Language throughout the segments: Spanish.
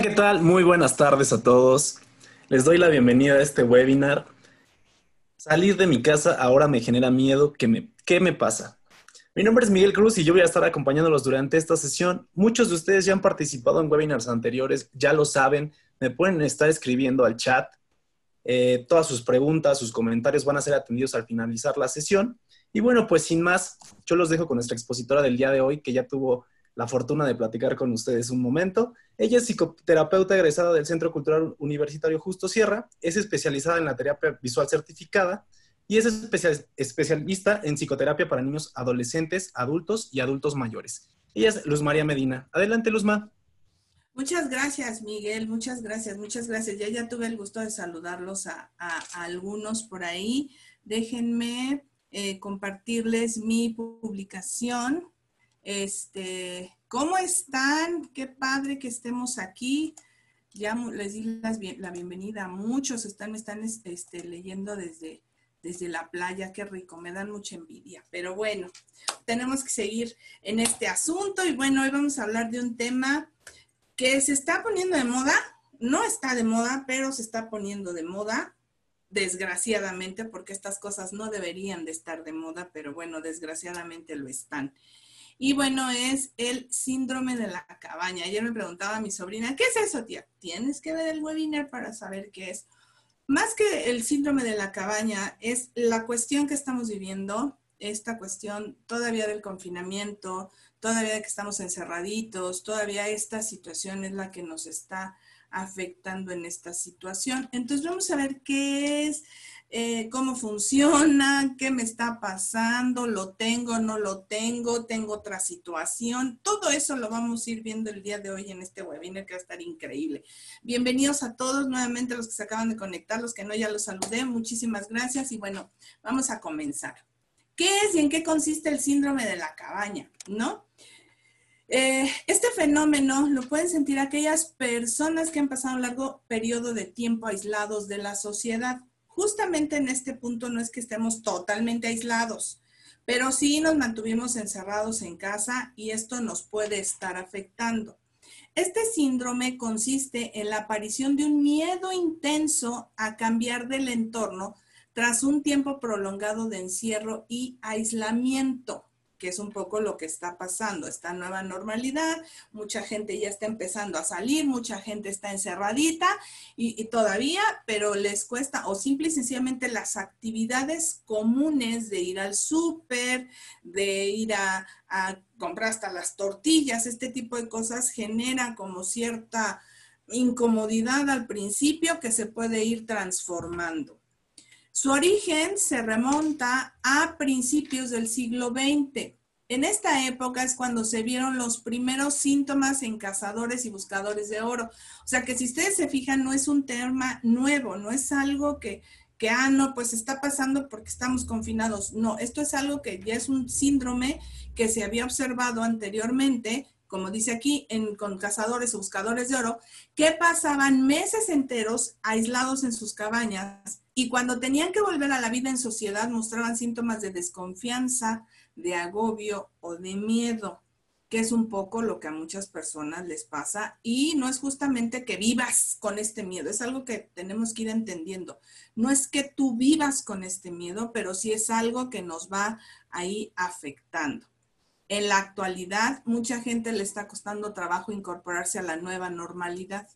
¿Qué tal? Muy buenas tardes a todos. Les doy la bienvenida a este webinar. Salir de mi casa ahora me genera miedo. ¿Qué me pasa? Mi nombre es Miguel Cruz y yo voy a estar acompañándolos durante esta sesión. Muchos de ustedes ya han participado en webinars anteriores, ya lo saben. Me pueden estar escribiendo al chat. Todas sus preguntas, sus comentarios van a ser atendidos al finalizar la sesión. Y bueno, pues sin más, yo los dejo con nuestra expositora del día de hoy, que ya tuvo la fortuna de platicar con ustedes un momento. Ella es psicoterapeuta egresada del Centro Cultural Universitario Justo Sierra, es especializada en la terapia visual certificada y es especialista en psicoterapia para niños, adolescentes, adultos y adultos mayores. Ella es Luz María Medina. Adelante, Luzma. Muchas gracias, Miguel. Muchas gracias, muchas gracias. Ya tuve el gusto de saludarlos a algunos por ahí. Déjenme compartirles mi publicación. ¿Cómo están? Qué padre que estemos aquí. Ya les di la bienvenida a muchos. Me están leyendo desde la playa. Qué rico, me dan mucha envidia. Pero bueno, tenemos que seguir en este asunto. Y bueno, hoy vamos a hablar de un tema que se está poniendo de moda, no está de moda, pero se está poniendo de moda, desgraciadamente, porque estas cosas no deberían de estar de moda, pero bueno, desgraciadamente lo están. Y bueno, es el síndrome de la cabaña. Ayer me preguntaba a mi sobrina, ¿qué es eso, tía? Tienes que ver el webinar para saber qué es. Más que el síndrome de la cabaña, es la cuestión que estamos viviendo, esta cuestión todavía del confinamiento, todavía de que estamos encerraditos, todavía esta situación es la que nos está afectando en esta situación. Entonces vamos a ver qué es, cómo funciona, qué me está pasando, lo tengo, no lo tengo, tengo otra situación. Todo eso lo vamos a ir viendo el día de hoy en este webinar que va a estar increíble. Bienvenidos a todos nuevamente, los que se acaban de conectar, los que no, ya los saludé. Muchísimas gracias y bueno, vamos a comenzar. ¿Qué es y en qué consiste el síndrome de la cabaña? ¿No? Este fenómeno lo pueden sentir aquellas personas que han pasado un largo periodo de tiempo aislados de la sociedad. Justamente en este punto no es que estemos totalmente aislados, pero sí nos mantuvimos encerrados en casa y esto nos puede estar afectando. Este síndrome consiste en la aparición de un miedo intenso a cambiar del entorno tras un tiempo prolongado de encierro y aislamiento, que es un poco lo que está pasando, esta nueva normalidad. Mucha gente ya está empezando a salir, mucha gente está encerradita y todavía, pero les cuesta, o simple y sencillamente las actividades comunes de ir al súper, de ir a comprar hasta las tortillas, este tipo de cosas genera como cierta incomodidad al principio que se puede ir transformando. Su origen se remonta a principios del siglo XX. En esta época es cuando se vieron los primeros síntomas en cazadores y buscadores de oro. O sea que si ustedes se fijan, no es un tema nuevo, no es algo no, pues está pasando porque estamos confinados. No, esto es algo que ya es un síndrome que se había observado anteriormente, como dice aquí, con cazadores o buscadores de oro, que pasaban meses enteros aislados en sus cabañas y cuando tenían que volver a la vida en sociedad mostraban síntomas de desconfianza, de agobio o de miedo, que es un poco lo que a muchas personas les pasa y no es justamente que vivas con este miedo, es algo que tenemos que ir entendiendo. No es que tú vivas con este miedo, pero sí es algo que nos va ahí afectando. En la actualidad, mucha gente le está costando trabajo incorporarse a la nueva normalidad,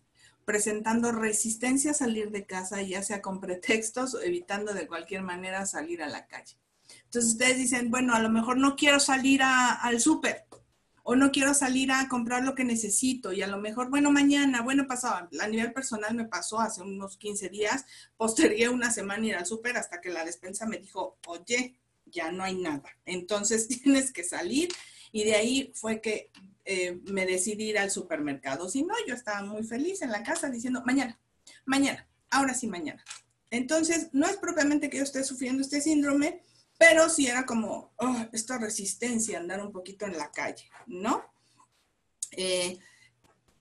presentando resistencia a salir de casa, ya sea con pretextos o evitando de cualquier manera salir a la calle. Entonces ustedes dicen, bueno, a lo mejor no quiero salir al súper o no quiero salir a comprar lo que necesito y a lo mejor, bueno, mañana, bueno, pasaba, a nivel personal me pasó hace unos 15 días, postergué una semana ir al súper hasta que la despensa me dijo, oye, ya no hay nada, entonces tienes que salir y de ahí fue que me decidí ir al supermercado. Si no, yo estaba muy feliz en la casa diciendo, mañana, mañana, ahora sí mañana. Entonces, no es propiamente que yo esté sufriendo este síndrome, pero sí era como esta resistencia a andar un poquito en la calle, ¿no?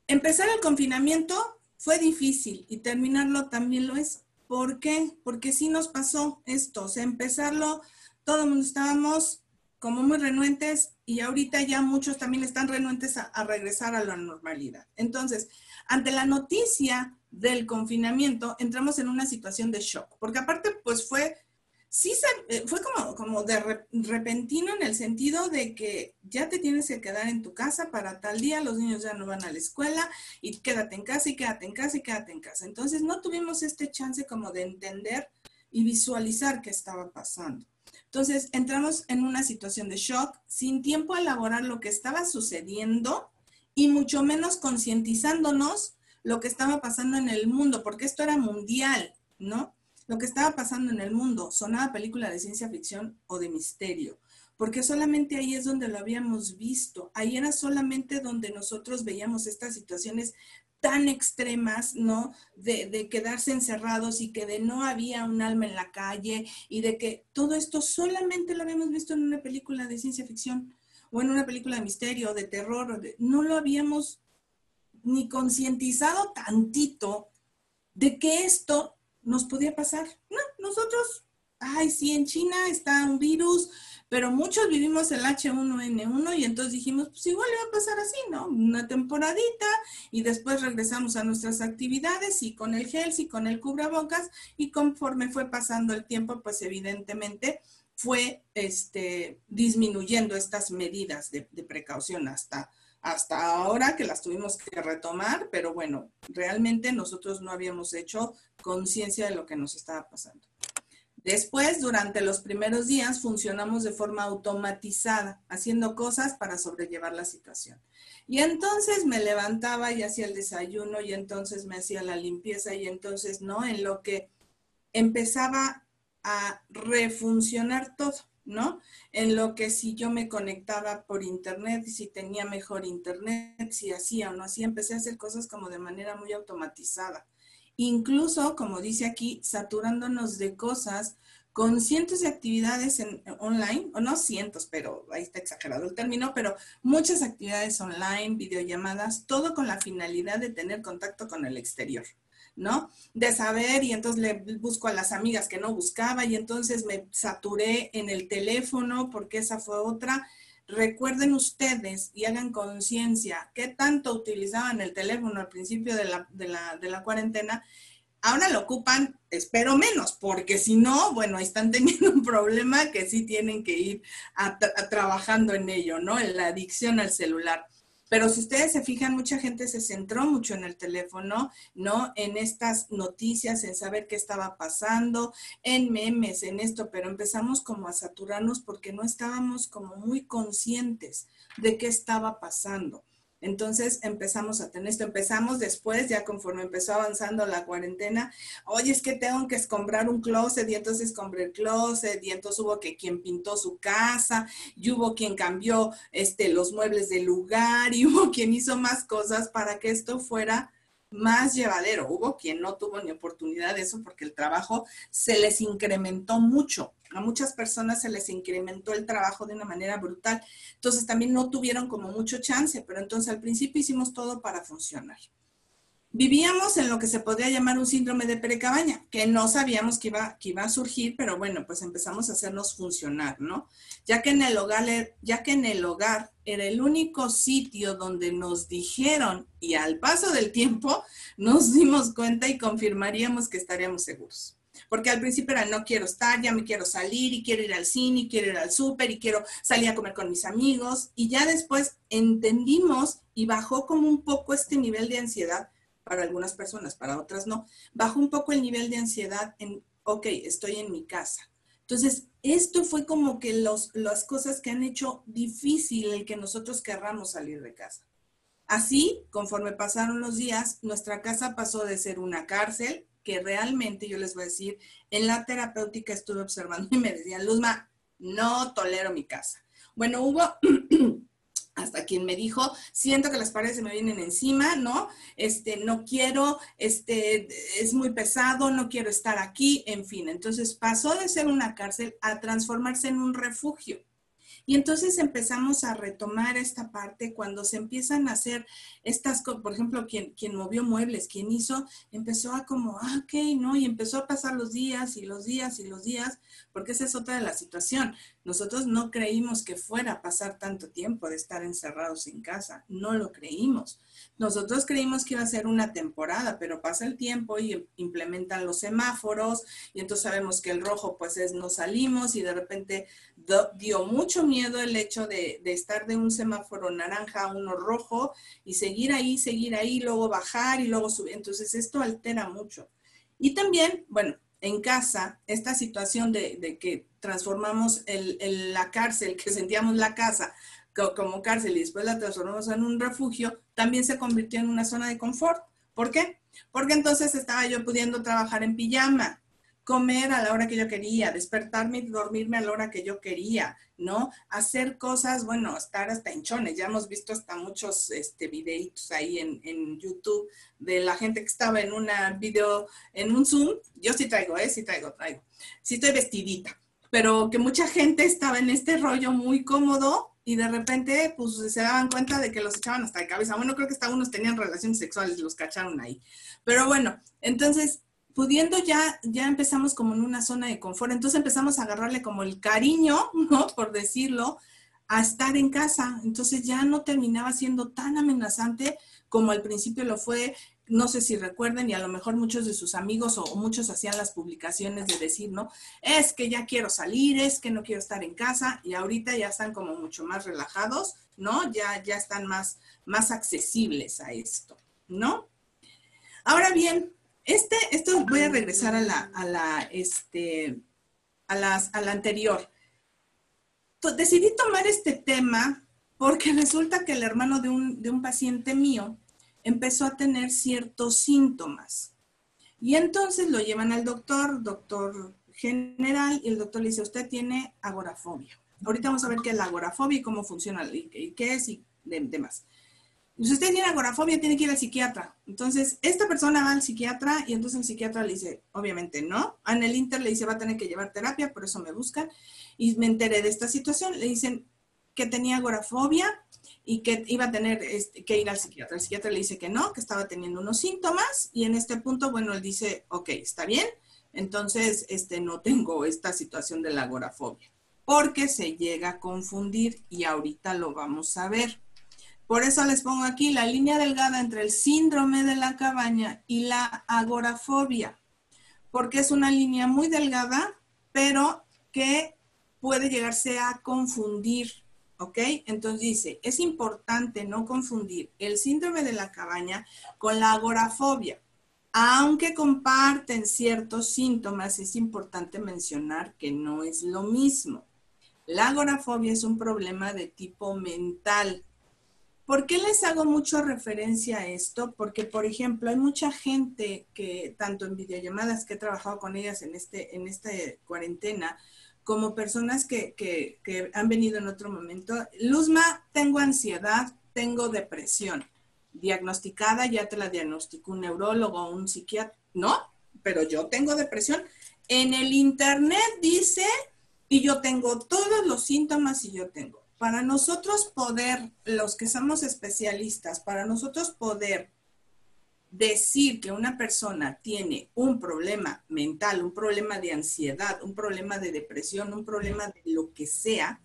Empezar el confinamiento fue difícil y terminarlo también lo es. ¿Por qué? Porque sí nos pasó esto, o sea, empezarlo, todo el mundo estábamos como muy renuentes y ahorita ya muchos también están renuentes a regresar a la normalidad. Entonces, ante la noticia del confinamiento, entramos en una situación de shock, porque aparte, pues fue como de repentino en el sentido de que ya te tienes que quedar en tu casa para tal día, los niños ya no van a la escuela y quédate en casa y quédate en casa y quédate en casa. Entonces no tuvimos este chance como de entender y visualizar qué estaba pasando. Entonces entramos en una situación de shock, sin tiempo a elaborar lo que estaba sucediendo y mucho menos concientizándonos lo que estaba pasando en el mundo, porque esto era mundial, ¿no? Lo que estaba pasando en el mundo, sonaba película de ciencia ficción o de misterio, porque solamente ahí es donde lo habíamos visto, ahí era solamente donde nosotros veíamos estas situaciones tan extremas, ¿no? De quedarse encerrados y que de no había un alma en la calle y de que todo esto solamente lo habíamos visto en una película de ciencia ficción o en una película de misterio, de terror, no lo habíamos ni concientizado tantito de que esto nos podía pasar. No, nosotros, ay, sí, en China está un virus, pero muchos vivimos el H1N1 y entonces dijimos, pues igual le va a pasar así, ¿no? Una temporadita y después regresamos a nuestras actividades y con el gel y con el cubrebocas y conforme fue pasando el tiempo, pues evidentemente fue disminuyendo estas medidas de precaución hasta ahora que las tuvimos que retomar, pero bueno, realmente nosotros no habíamos hecho conciencia de lo que nos estaba pasando. Después, durante los primeros días, funcionamos de forma automatizada, haciendo cosas para sobrellevar la situación. Y entonces me levantaba y hacía el desayuno, y entonces me hacía la limpieza, y entonces, ¿no? En lo que empezaba a refuncionar todo, ¿no? En lo que si yo me conectaba por internet, si tenía mejor internet, si hacía o no hacía, empecé a hacer cosas como de manera muy automatizada. Incluso, como dice aquí, saturándonos de cosas con cientos de actividades online, o no cientos, pero ahí está exagerado el término, pero muchas actividades online, videollamadas, todo con la finalidad de tener contacto con el exterior, ¿no? De saber, y entonces le busco a las amigas que no buscaba, y entonces me saturé en el teléfono, porque esa fue otra. Recuerden ustedes y hagan conciencia qué tanto utilizaban el teléfono al principio de la cuarentena. Ahora lo ocupan, espero menos, porque si no, bueno, están teniendo un problema que sí tienen que ir trabajando en ello, ¿no? En la adicción al celular. Pero si ustedes se fijan, mucha gente se centró mucho en el teléfono, ¿no? En estas noticias, en saber qué estaba pasando, en memes, en esto, pero empezamos como a saturarnos porque no estábamos como muy conscientes de qué estaba pasando. Entonces empezamos a tener esto, empezamos después, ya conforme empezó avanzando la cuarentena, oye, es que tengo que comprar un closet, y entonces compré el closet, y entonces hubo que quien pintó su casa, y hubo quien cambió los muebles del lugar, y hubo quien hizo más cosas para que esto fuera más llevadero. Hubo quien no tuvo ni oportunidad de eso porque el trabajo se les incrementó mucho. A muchas personas se les incrementó el trabajo de una manera brutal. Entonces también no tuvieron como mucho chance, pero entonces al principio hicimos todo para funcionar. Vivíamos en lo que se podría llamar un síndrome de precabaña, que no sabíamos que iba a surgir, pero bueno, pues empezamos a hacernos funcionar, ¿no? Ya que en el hogar era el único sitio donde nos dijeron, y al paso del tiempo nos dimos cuenta y confirmaríamos que estaríamos seguros. Porque al principio era, no quiero estar, ya me quiero salir, y quiero ir al cine, y quiero ir al súper, y quiero salir a comer con mis amigos, y ya después entendimos y bajó como un poco este nivel de ansiedad. Para algunas personas, para otras no, bajó un poco el nivel de ansiedad en, ok, estoy en mi casa. Entonces, esto fue como que las cosas que han hecho difícil el que nosotros querramos salir de casa. Así, conforme pasaron los días, nuestra casa pasó de ser una cárcel, que realmente, yo les voy a decir, en la terapéutica estuve observando y me decían, Luzma, no tolero mi casa. Bueno, hubo hasta quien me dijo, siento que las paredes se me vienen encima, ¿no? No quiero, es muy pesado, no quiero estar aquí, en fin. Entonces pasó de ser una cárcel a transformarse en un refugio. Y entonces empezamos a retomar esta parte cuando se empiezan a hacer estas cosas, por ejemplo, quien movió muebles, quien hizo, empezó a como, ok, ¿no? Y empezó a pasar los días y los días y los días, porque esa es otra de la situación. Nosotros no creímos que fuera a pasar tanto tiempo de estar encerrados en casa, no lo creímos. Nosotros creímos que iba a ser una temporada, pero pasa el tiempo y implementan los semáforos y entonces sabemos que el rojo pues es no salimos y de repente dio mucho miedo el hecho de estar de un semáforo naranja a uno rojo y seguir ahí, luego bajar y luego subir. Entonces esto altera mucho. Y también, bueno, en casa, esta situación de que transformamos la cárcel, que sentíamos la casa como cárcel y después la transformamos en un refugio, también se convirtió en una zona de confort. ¿Por qué? Porque entonces estaba yo pudiendo trabajar en pijama, comer a la hora que yo quería, despertarme y dormirme a la hora que yo quería, ¿no? Hacer cosas, bueno, estar hasta hinchones. Ya hemos visto hasta muchos videitos ahí en YouTube de la gente que estaba en una video, en un Zoom. Yo sí traigo. Sí estoy vestidita, pero que mucha gente estaba en este rollo muy cómodo y de repente pues se daban cuenta de que los echaban hasta de cabeza. Bueno, creo que hasta unos tenían relaciones sexuales y los cacharon ahí. Pero bueno, entonces pudiendo ya empezamos como en una zona de confort, entonces empezamos a agarrarle como el cariño, ¿no? Por decirlo, a estar en casa. Entonces ya no terminaba siendo tan amenazante como al principio lo fue. No sé si recuerden, y a lo mejor muchos de sus amigos o muchos hacían las publicaciones de decir, ¿no? Es que ya quiero salir, es que no quiero estar en casa, y ahorita ya están como mucho más relajados, ¿no? Ya están más accesibles a esto, ¿no? Ahora bien, esto voy a regresar a la anterior. Decidí tomar este tema porque resulta que el hermano de un paciente mío empezó a tener ciertos síntomas. Y entonces lo llevan al doctor general, y el doctor le dice, usted tiene agorafobia. Ahorita vamos a ver qué es la agorafobia y cómo funciona y qué es y demás. Si usted tiene agorafobia, tiene que ir al psiquiatra. Entonces, esta persona va al psiquiatra y entonces el psiquiatra le dice, obviamente no. En el Inter le dice, va a tener que llevar terapia, por eso me buscan. Y me enteré de esta situación. Le dicen que tenía agorafobia y que iba a tener que ir al psiquiatra. El psiquiatra le dice que no, que estaba teniendo unos síntomas. Y en este punto, bueno, él dice, ok, está bien. Entonces, no tengo esta situación de la agorafobia. Porque se llega a confundir y ahorita lo vamos a ver. Por eso les pongo aquí la línea delgada entre el síndrome de la cabaña y la agorafobia, porque es una línea muy delgada, pero que puede llegarse a confundir, ¿ok? Entonces dice, es importante no confundir el síndrome de la cabaña con la agorafobia. Aunque comparten ciertos síntomas, es importante mencionar que no es lo mismo. La agorafobia es un problema de tipo mental. ¿Por qué les hago mucho referencia a esto? Porque, por ejemplo, hay mucha gente que, tanto en videollamadas que he trabajado con ellas en esta cuarentena, como personas que han venido en otro momento. Luzma, tengo ansiedad, tengo depresión. Diagnosticada, ya te la diagnosticó un neurólogo o un psiquiatra. No, pero yo tengo depresión. En el internet dice, y yo tengo todos los síntomas y yo tengo. Para nosotros poder, los que somos especialistas, para nosotros poder decir que una persona tiene un problema mental, un problema de ansiedad, un problema de depresión, un problema de lo que sea,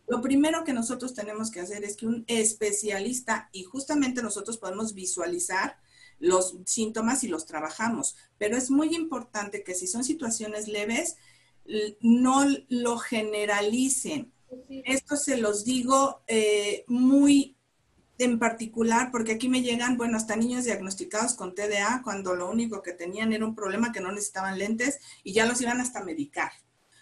lo primero que nosotros tenemos que hacer es que un especialista, y justamente nosotros podemos visualizar los síntomas y los trabajamos, pero es muy importante que si son situaciones leves, no lo generalicen. Esto se los digo muy en particular porque aquí me llegan, bueno, hasta niños diagnosticados con TDA cuando lo único que tenían era un problema que no necesitaban lentes y ya los iban hasta medicar.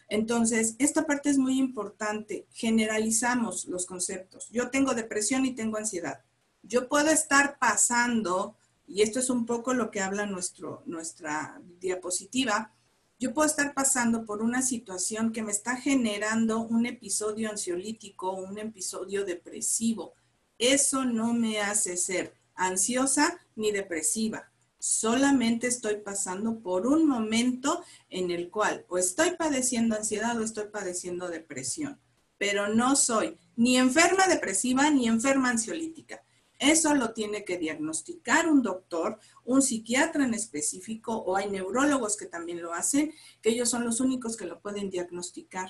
Entonces, esta parte es muy importante. Generalizamos los conceptos. Yo tengo depresión y tengo ansiedad. Yo puedo estar pasando, y esto es un poco lo que habla nuestra diapositiva, yo puedo estar pasando por una situación que me está generando un episodio ansiolítico, un episodio depresivo. Eso no me hace ser ansiosa ni depresiva. Solamente estoy pasando por un momento en el cual o estoy padeciendo ansiedad o estoy padeciendo depresión. pero no soy ni enferma depresiva ni enferma ansiolítica. Eso lo tiene que diagnosticar un doctor, un psiquiatra en específico, o hay neurólogos que también lo hacen, que ellos son los únicos que lo pueden diagnosticar.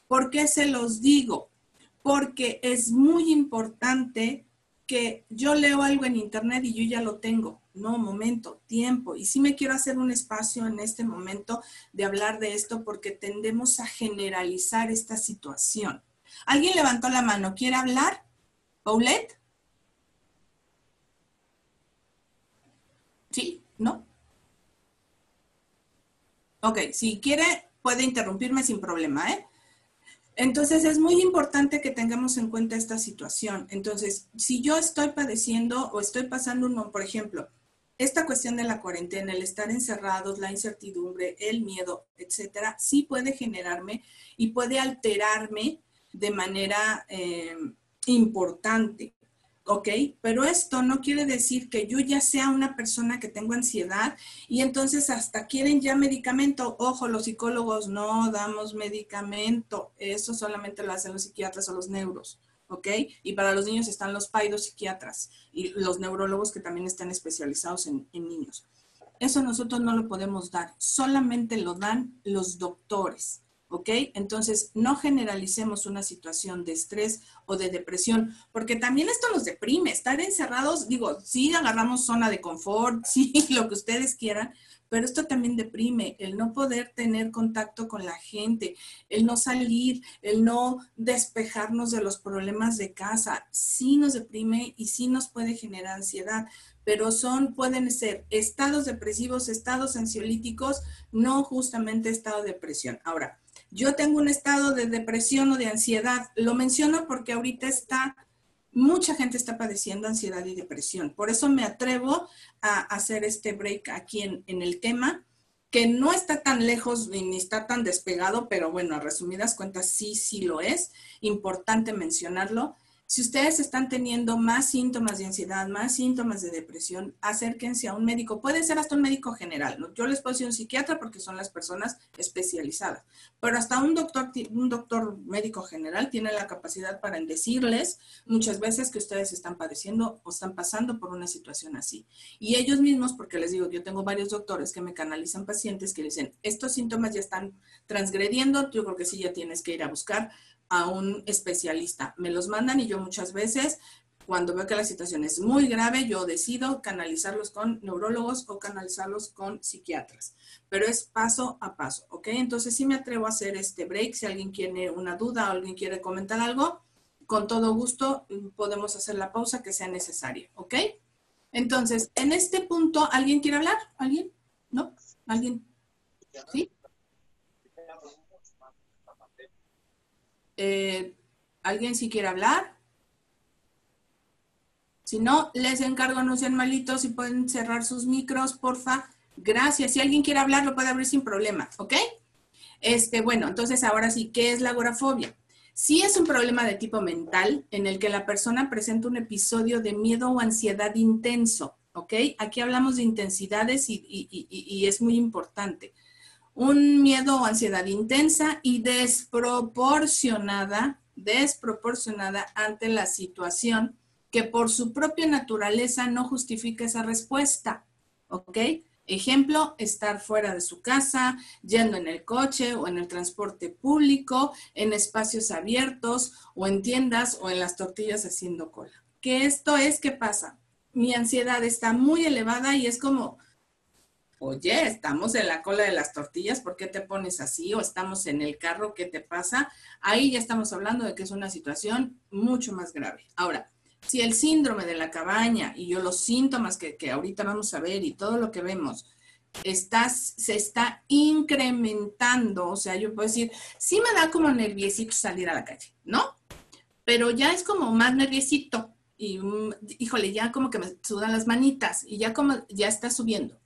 ¿Por qué se los digo? Porque es muy importante que yo leo algo en internet y yo ya lo tengo. No, momento, tiempo. Y sí me quiero hacer un espacio en este momento de hablar de esto porque tendemos a generalizar esta situación. ¿Alguien levantó la mano? ¿Quiere hablar? ¿Paulette? ¿Sí? ¿No? Ok, si quiere puede interrumpirme sin problema, ¿eh? Entonces es muy importante que tengamos en cuenta esta situación. Entonces, si yo estoy padeciendo o estoy pasando, por ejemplo, esta cuestión de la cuarentena, el estar encerrados, la incertidumbre, el miedo, etcétera, sí puede generarme y puede alterarme de manera importante. ¿Ok? Pero esto no quiere decir que yo ya sea una persona que tengo ansiedad y entonces hasta quieren ya medicamento. Ojo, los psicólogos no damos medicamento. Eso solamente lo hacen los psiquiatras o los neuros. ¿Ok? Y para los niños están los psiquiatras y los neurólogos que también están especializados en niños. Eso nosotros no lo podemos dar. Solamente lo dan los doctores. ¿Ok? Entonces, no generalicemos una situación de estrés o de depresión, porque también esto nos deprime. Estar encerrados, digo, sí agarramos zona de confort, sí, lo que ustedes quieran, pero esto también deprime, el no poder tener contacto con la gente, el no salir, el no despejarnos de los problemas de casa, sí nos deprime y sí nos puede generar ansiedad, pero pueden ser estados depresivos, estados ansiolíticos, no justamente estado de depresión. Ahora, yo tengo un estado de depresión o de ansiedad. Lo menciono porque ahorita mucha gente está padeciendo ansiedad y depresión. Por eso me atrevo a hacer este break aquí en el tema, que no está tan lejos ni está tan despegado, pero bueno, a resumidas cuentas sí lo es. Importante mencionarlo. Si ustedes están teniendo más síntomas de ansiedad, más síntomas de depresión, acérquense a un médico. Puede ser hasta un médico general, ¿no? Yo les puedo decir un psiquiatra porque son las personas especializadas, pero hasta un doctor médico general tiene la capacidad para decirles muchas veces que ustedes están padeciendo o están pasando por una situación así. Y ellos mismos, porque les digo, yo tengo varios doctores que me canalizan pacientes que dicen, estos síntomas ya están transgrediendo, yo creo que sí ya tienes que ir a buscar a un especialista. Me los mandan y yo muchas veces, cuando veo que la situación es muy grave, yo decido canalizarlos con neurólogos o canalizarlos con psiquiatras. Pero es paso a paso, ¿ok? Entonces sí me atrevo a hacer este break. Si alguien tiene una duda o alguien quiere comentar algo, con todo gusto podemos hacer la pausa que sea necesaria, ¿ok? Entonces, en este punto, ¿alguien quiere hablar? ¿Alguien? ¿No? ¿Alguien? ¿Sí? ¿Alguien sí quiere hablar? Si no, les encargo, no sean malitos, si pueden cerrar sus micros, porfa. Gracias. Si alguien quiere hablar, lo puede abrir sin problema, ¿ok? Bueno, entonces ahora sí, ¿qué es la agorafobia? Sí es un problema de tipo mental en el que la persona presenta un episodio de miedo o ansiedad intenso, ¿ok? Aquí hablamos de intensidades y es muy importante. Un miedo o ansiedad intensa y desproporcionada ante la situación que por su propia naturaleza no justifica esa respuesta, ¿ok? Ejemplo, estar fuera de su casa, yendo en el coche o en el transporte público, en espacios abiertos o en tiendas o en las tortillas haciendo cola. ¿Qué esto es? ¿Qué pasa? Mi ansiedad está muy elevada y es como, oye, estamos en la cola de las tortillas, ¿por qué te pones así? O estamos en el carro, ¿qué te pasa? Ahí ya estamos hablando de que es una situación mucho más grave. Ahora, si el síndrome de la cabaña y los síntomas que ahorita vamos a ver y todo lo que vemos se está incrementando, o sea, yo puedo decir, sí me da como nerviosito salir a la calle, ¿no? Pero ya es como más nerviosito y, híjole, ya como que me sudan las manitas y ya está subiendo.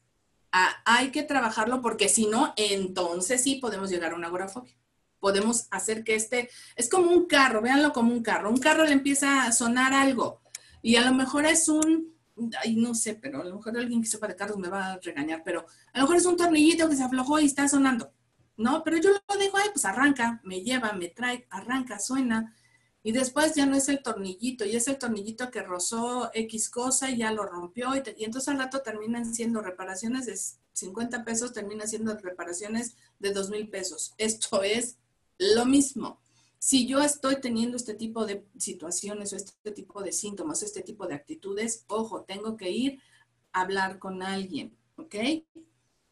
Hay que trabajarlo porque si no, entonces sí podemos llegar a una agorafobia. Podemos hacer que es como un carro, véanlo como un carro. Un carro le empieza a sonar algo y a lo mejor es no sé, pero a lo mejor alguien que sepa de carros me va a regañar, pero a lo mejor es un tornillito que se aflojó y está sonando. No, pero yo lo digo, ay, pues arranca, me lleva, me trae, arranca, suena. Y después ya no es el tornillito, y es el tornillito que rozó X cosa y ya lo rompió. Y entonces al rato terminan siendo reparaciones de 50 pesos, terminan siendo reparaciones de 2,000 pesos. Esto es lo mismo. Si yo estoy teniendo este tipo de situaciones o este tipo de síntomas, este tipo de actitudes, ojo, tengo que ir a hablar con alguien, ¿ok?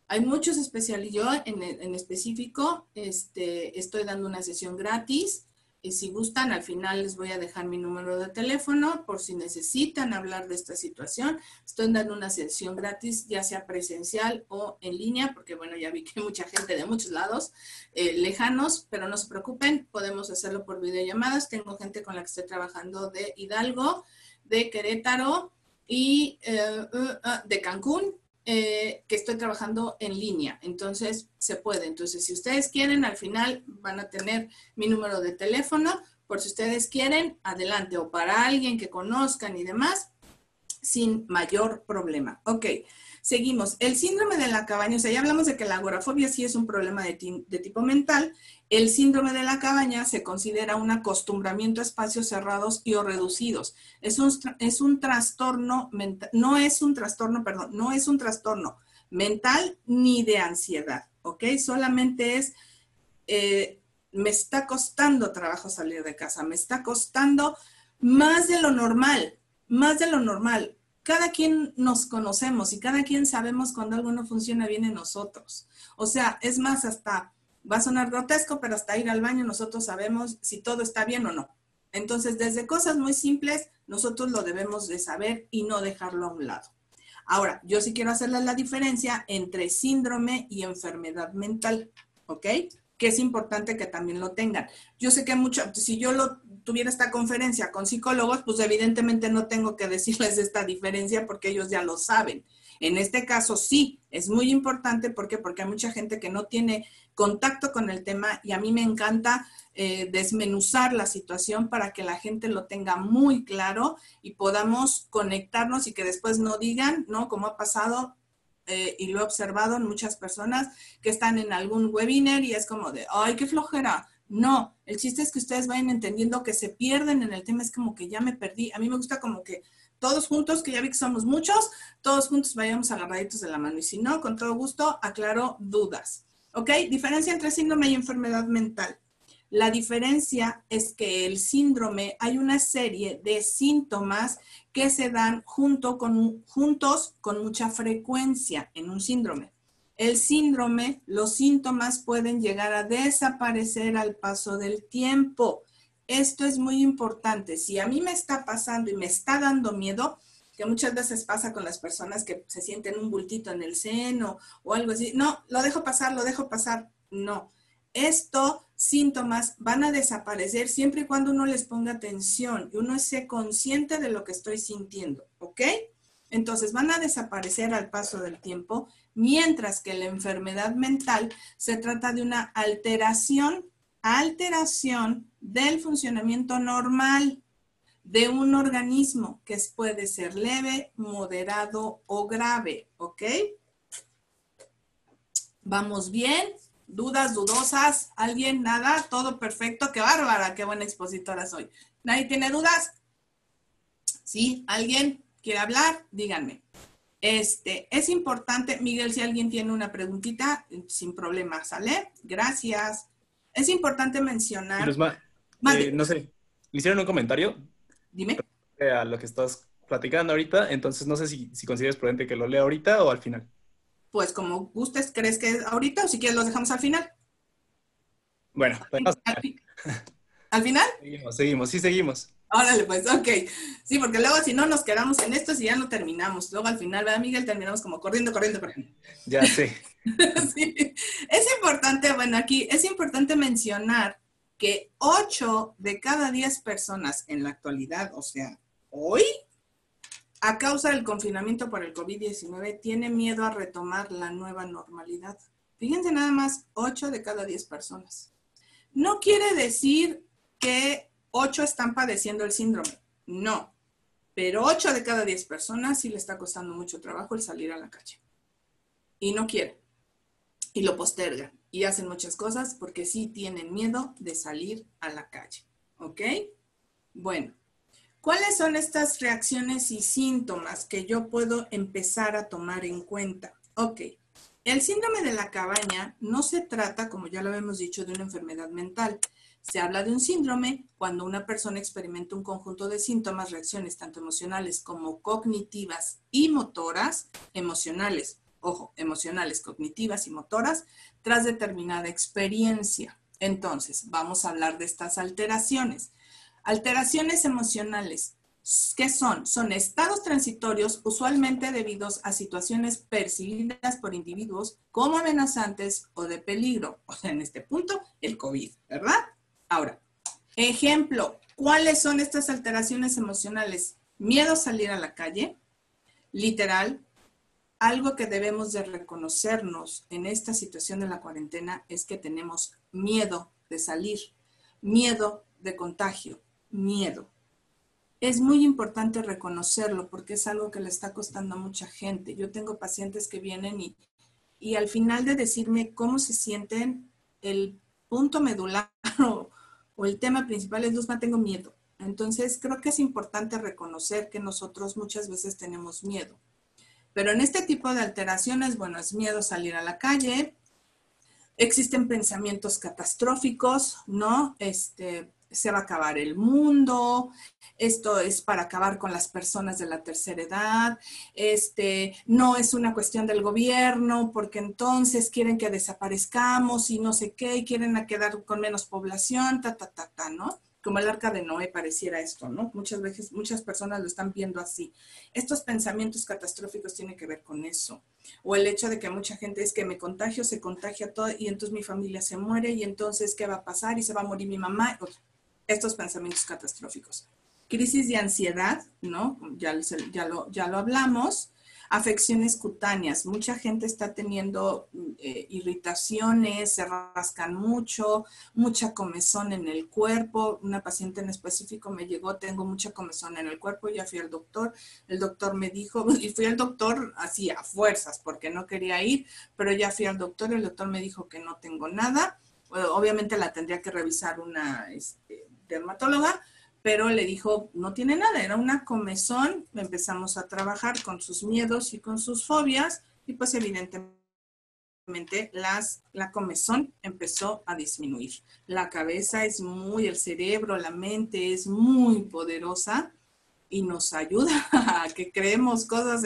Hay muchos especialistas, yo en específico estoy dando una sesión gratis. Si gustan, al final les voy a dejar mi número de teléfono por si necesitan hablar de esta situación. Estoy dando una sesión gratis, ya sea presencial o en línea, porque bueno, ya vi que hay mucha gente de muchos lados lejanos, pero no se preocupen, podemos hacerlo por videollamadas. Tengo gente con la que estoy trabajando de Hidalgo, de Querétaro y de Cancún, que estoy trabajando en línea, entonces se puede. Entonces, si ustedes quieren, al final van a tener mi número de teléfono, por si ustedes quieren, adelante, o para alguien que conozcan y demás, sin mayor problema. Ok, seguimos. El síndrome de la cabaña, o sea, ya hablamos de que la agorafobia sí es un problema de tipo mental. El síndrome de la cabaña se considera un acostumbramiento a espacios cerrados y o reducidos. Es un trastorno mental, no es un trastorno mental ni de ansiedad, ¿ok? Solamente es, me está costando trabajo salir de casa, me está costando más de lo normal, más de lo normal. Cada quien nos conocemos y cada quien sabemos cuando algo no funciona bien en nosotros. O sea, es más, hasta va a sonar grotesco, pero hasta ir al baño nosotros sabemos si todo está bien o no. Entonces, desde cosas muy simples, nosotros lo debemos de saber y no dejarlo a un lado. Ahora, yo sí quiero hacerles la diferencia entre síndrome y enfermedad mental, ¿ok? Que es importante que también lo tengan. Yo sé que si yo tuviera esta conferencia con psicólogos, pues evidentemente no tengo que decirles esta diferencia porque ellos ya lo saben. En este caso sí, es muy importante. ¿Por qué? Porque hay mucha gente que no tiene contacto con el tema y a mí me encanta desmenuzar la situación para que la gente lo tenga muy claro y podamos conectarnos y que después no digan, ¿no? Como ha pasado, y lo he observado en muchas personas que están en algún webinar y es como de, ay, qué flojera. No, el chiste es que ustedes vayan entendiendo que se pierden en el tema, es como que ya me perdí. A mí me gusta como que todos juntos, que ya vi que somos muchos, todos juntos vayamos agarraditos de la mano. Y si no, con todo gusto, aclaro dudas. ¿Ok? Diferencia entre síndrome y enfermedad mental. La diferencia es que el síndrome, hay una serie de síntomas que se dan juntos con mucha frecuencia en un síndrome. El síndrome, los síntomas pueden llegar a desaparecer al paso del tiempo. Esto es muy importante. Si a mí me está pasando y me está dando miedo, que muchas veces pasa con las personas que se sienten un bultito en el seno o algo así, no, lo dejo pasar, no. Estos síntomas van a desaparecer siempre y cuando uno les ponga atención y uno esté consciente de lo que estoy sintiendo, ¿ok? Entonces van a desaparecer al paso del tiempo, mientras que la enfermedad mental se trata de una alteración del funcionamiento normal de un organismo que puede ser leve, moderado o grave, ¿ok? ¿Vamos bien? ¿Dudas, dudosas? ¿Alguien? ¿Nada? ¿Todo perfecto? ¡Qué bárbara! ¡Qué buena expositora soy! ¿Nadie tiene dudas? ¿Sí? ¿Alguien quiere hablar? Díganme. Es importante, Miguel, si alguien tiene una preguntita, sin problema, ¿sale? Gracias. Es importante Y mencionar. Luzma, Mande, no sé, le hicieron un comentario dime. a lo que estás platicando ahorita, entonces no sé si consideras prudente que lo lea ahorita o al final. Pues como gustes, ¿crees que es ahorita o si quieres los dejamos al final? Bueno, podemos- ¿Al final? sí seguimos. Órale, pues, ok. Sí, porque luego si no nos quedamos en esto y ya no terminamos. Luego al final, ¿verdad, Miguel? Terminamos como corriendo. Ya sé. Sí. Es importante, bueno, aquí es importante mencionar que 8 de cada 10 personas en la actualidad, o sea, hoy, a causa del confinamiento por el COVID-19, tiene miedo a retomar la nueva normalidad. Fíjense nada más, 8 de cada 10 personas. No quiere decir que 8 están padeciendo el síndrome, no, pero 8 de cada 10 personas sí le está costando mucho trabajo el salir a la calle y no quiere y lo postergan. y hacen muchas cosas porque sí tienen miedo de salir a la calle. ¿Ok? Bueno, ¿cuáles son estas reacciones y síntomas que yo puedo empezar a tomar en cuenta? Ok, el síndrome de la cabaña no se trata, como ya lo habíamos dicho, de una enfermedad mental. Se habla de un síndrome cuando una persona experimenta un conjunto de síntomas, reacciones tanto emocionales como cognitivas y motoras, emocionales, ojo, emocionales, cognitivas y motoras, tras determinada experiencia. Entonces, vamos a hablar de estas alteraciones. Alteraciones emocionales. ¿Qué son? Son estados transitorios usualmente debidos a situaciones percibidas por individuos como amenazantes o de peligro. O sea, en este punto, el COVID, ¿verdad? Ahora, ejemplo, ¿cuáles son estas alteraciones emocionales? Miedo a salir a la calle, literal. Algo que debemos de reconocernos en esta situación de la cuarentena es que tenemos miedo de salir, miedo de contagio, miedo. Es muy importante reconocerlo porque es algo que le está costando a mucha gente. Yo tengo pacientes que vienen y al final de decirme cómo se sienten, el punto medular o el tema principal es, Luzma, tengo miedo. Entonces creo que es importante reconocer que nosotros muchas veces tenemos miedo. Pero en este tipo de alteraciones, bueno, es miedo a salir a la calle, existen pensamientos catastróficos, ¿no? Se va a acabar el mundo, esto es para acabar con las personas de la tercera edad, no es una cuestión del gobierno, porque entonces quieren que desaparezcamos y no sé qué, y quieren quedar con menos población, ¿no? Como el arca de Noé pareciera esto, ¿no? Muchas veces, muchas personas lo están viendo así. Estos pensamientos catastróficos tienen que ver con eso. O el hecho de que mucha gente es que me contagio, se contagia todo y entonces mi familia se muere y entonces ¿qué va a pasar? Y se va a morir mi mamá. Estos pensamientos catastróficos. Crisis de ansiedad, ¿no? Ya lo hablamos. Afecciones cutáneas. Mucha gente está teniendo irritaciones, se rascan mucho, mucha comezón en el cuerpo. Una paciente en específico me llegó, tengo mucha comezón en el cuerpo, ya fui al doctor. El doctor me dijo, y fui al doctor así a fuerzas porque no quería ir, pero ya fui al doctor, el doctor me dijo que no tengo nada. Obviamente la tendría que revisar una dermatóloga, pero le dijo, no tiene nada, era una comezón. Empezamos a trabajar con sus miedos y con sus fobias y pues evidentemente la comezón empezó a disminuir. La cabeza es el cerebro, la mente es muy poderosa y nos ayuda a que creemos cosas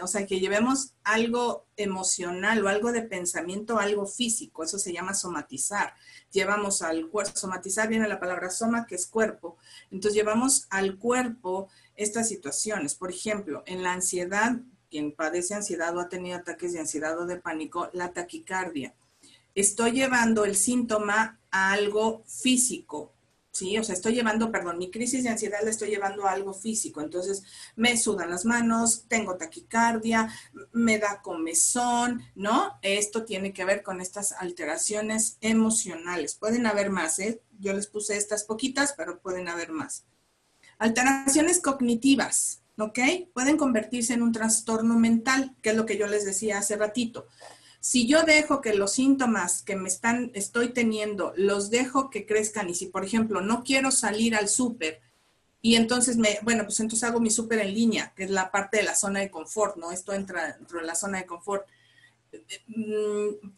o sea, que llevemos algo emocional o algo de pensamiento, algo físico. Eso se llama somatizar. Llevamos al cuerpo, somatizar viene la palabra soma, que es cuerpo. Entonces llevamos al cuerpo estas situaciones. Por ejemplo, en la ansiedad, quien padece ansiedad o ha tenido ataques de ansiedad o de pánico, la taquicardia. Estoy llevando el síntoma a algo físico. Sí, o sea, mi crisis de ansiedad la estoy llevando a algo físico. Entonces, me sudan las manos, tengo taquicardia, me da comezón, ¿no? Esto tiene que ver con estas alteraciones emocionales. Pueden haber más, ¿eh? Yo les puse estas poquitas, pero pueden haber más. Alteraciones cognitivas, ¿ok? Pueden convertirse en un trastorno mental, que es lo que yo les decía hace ratito. Si yo dejo que los síntomas que estoy teniendo, los dejo que crezcan, y si, por ejemplo, no quiero salir al súper, y entonces pues entonces hago mi súper en línea, que es la parte de la zona de confort, ¿no? Esto entra dentro de la zona de confort.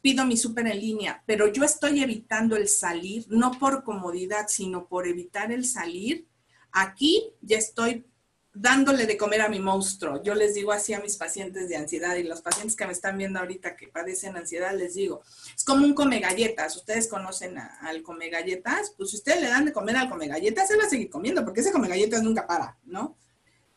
Pido mi súper en línea, pero yo estoy evitando el salir, no por comodidad, sino por evitar el salir. Aquí ya estoy dándole de comer a mi monstruo. Yo les digo así a mis pacientes de ansiedad y los pacientes que me están viendo ahorita que padecen ansiedad, les digo, es como un come galletas. Ustedes conocen al come galletas, pues si ustedes le dan de comer al come galletas, él va a seguir comiendo porque ese come galletas nunca para, ¿no?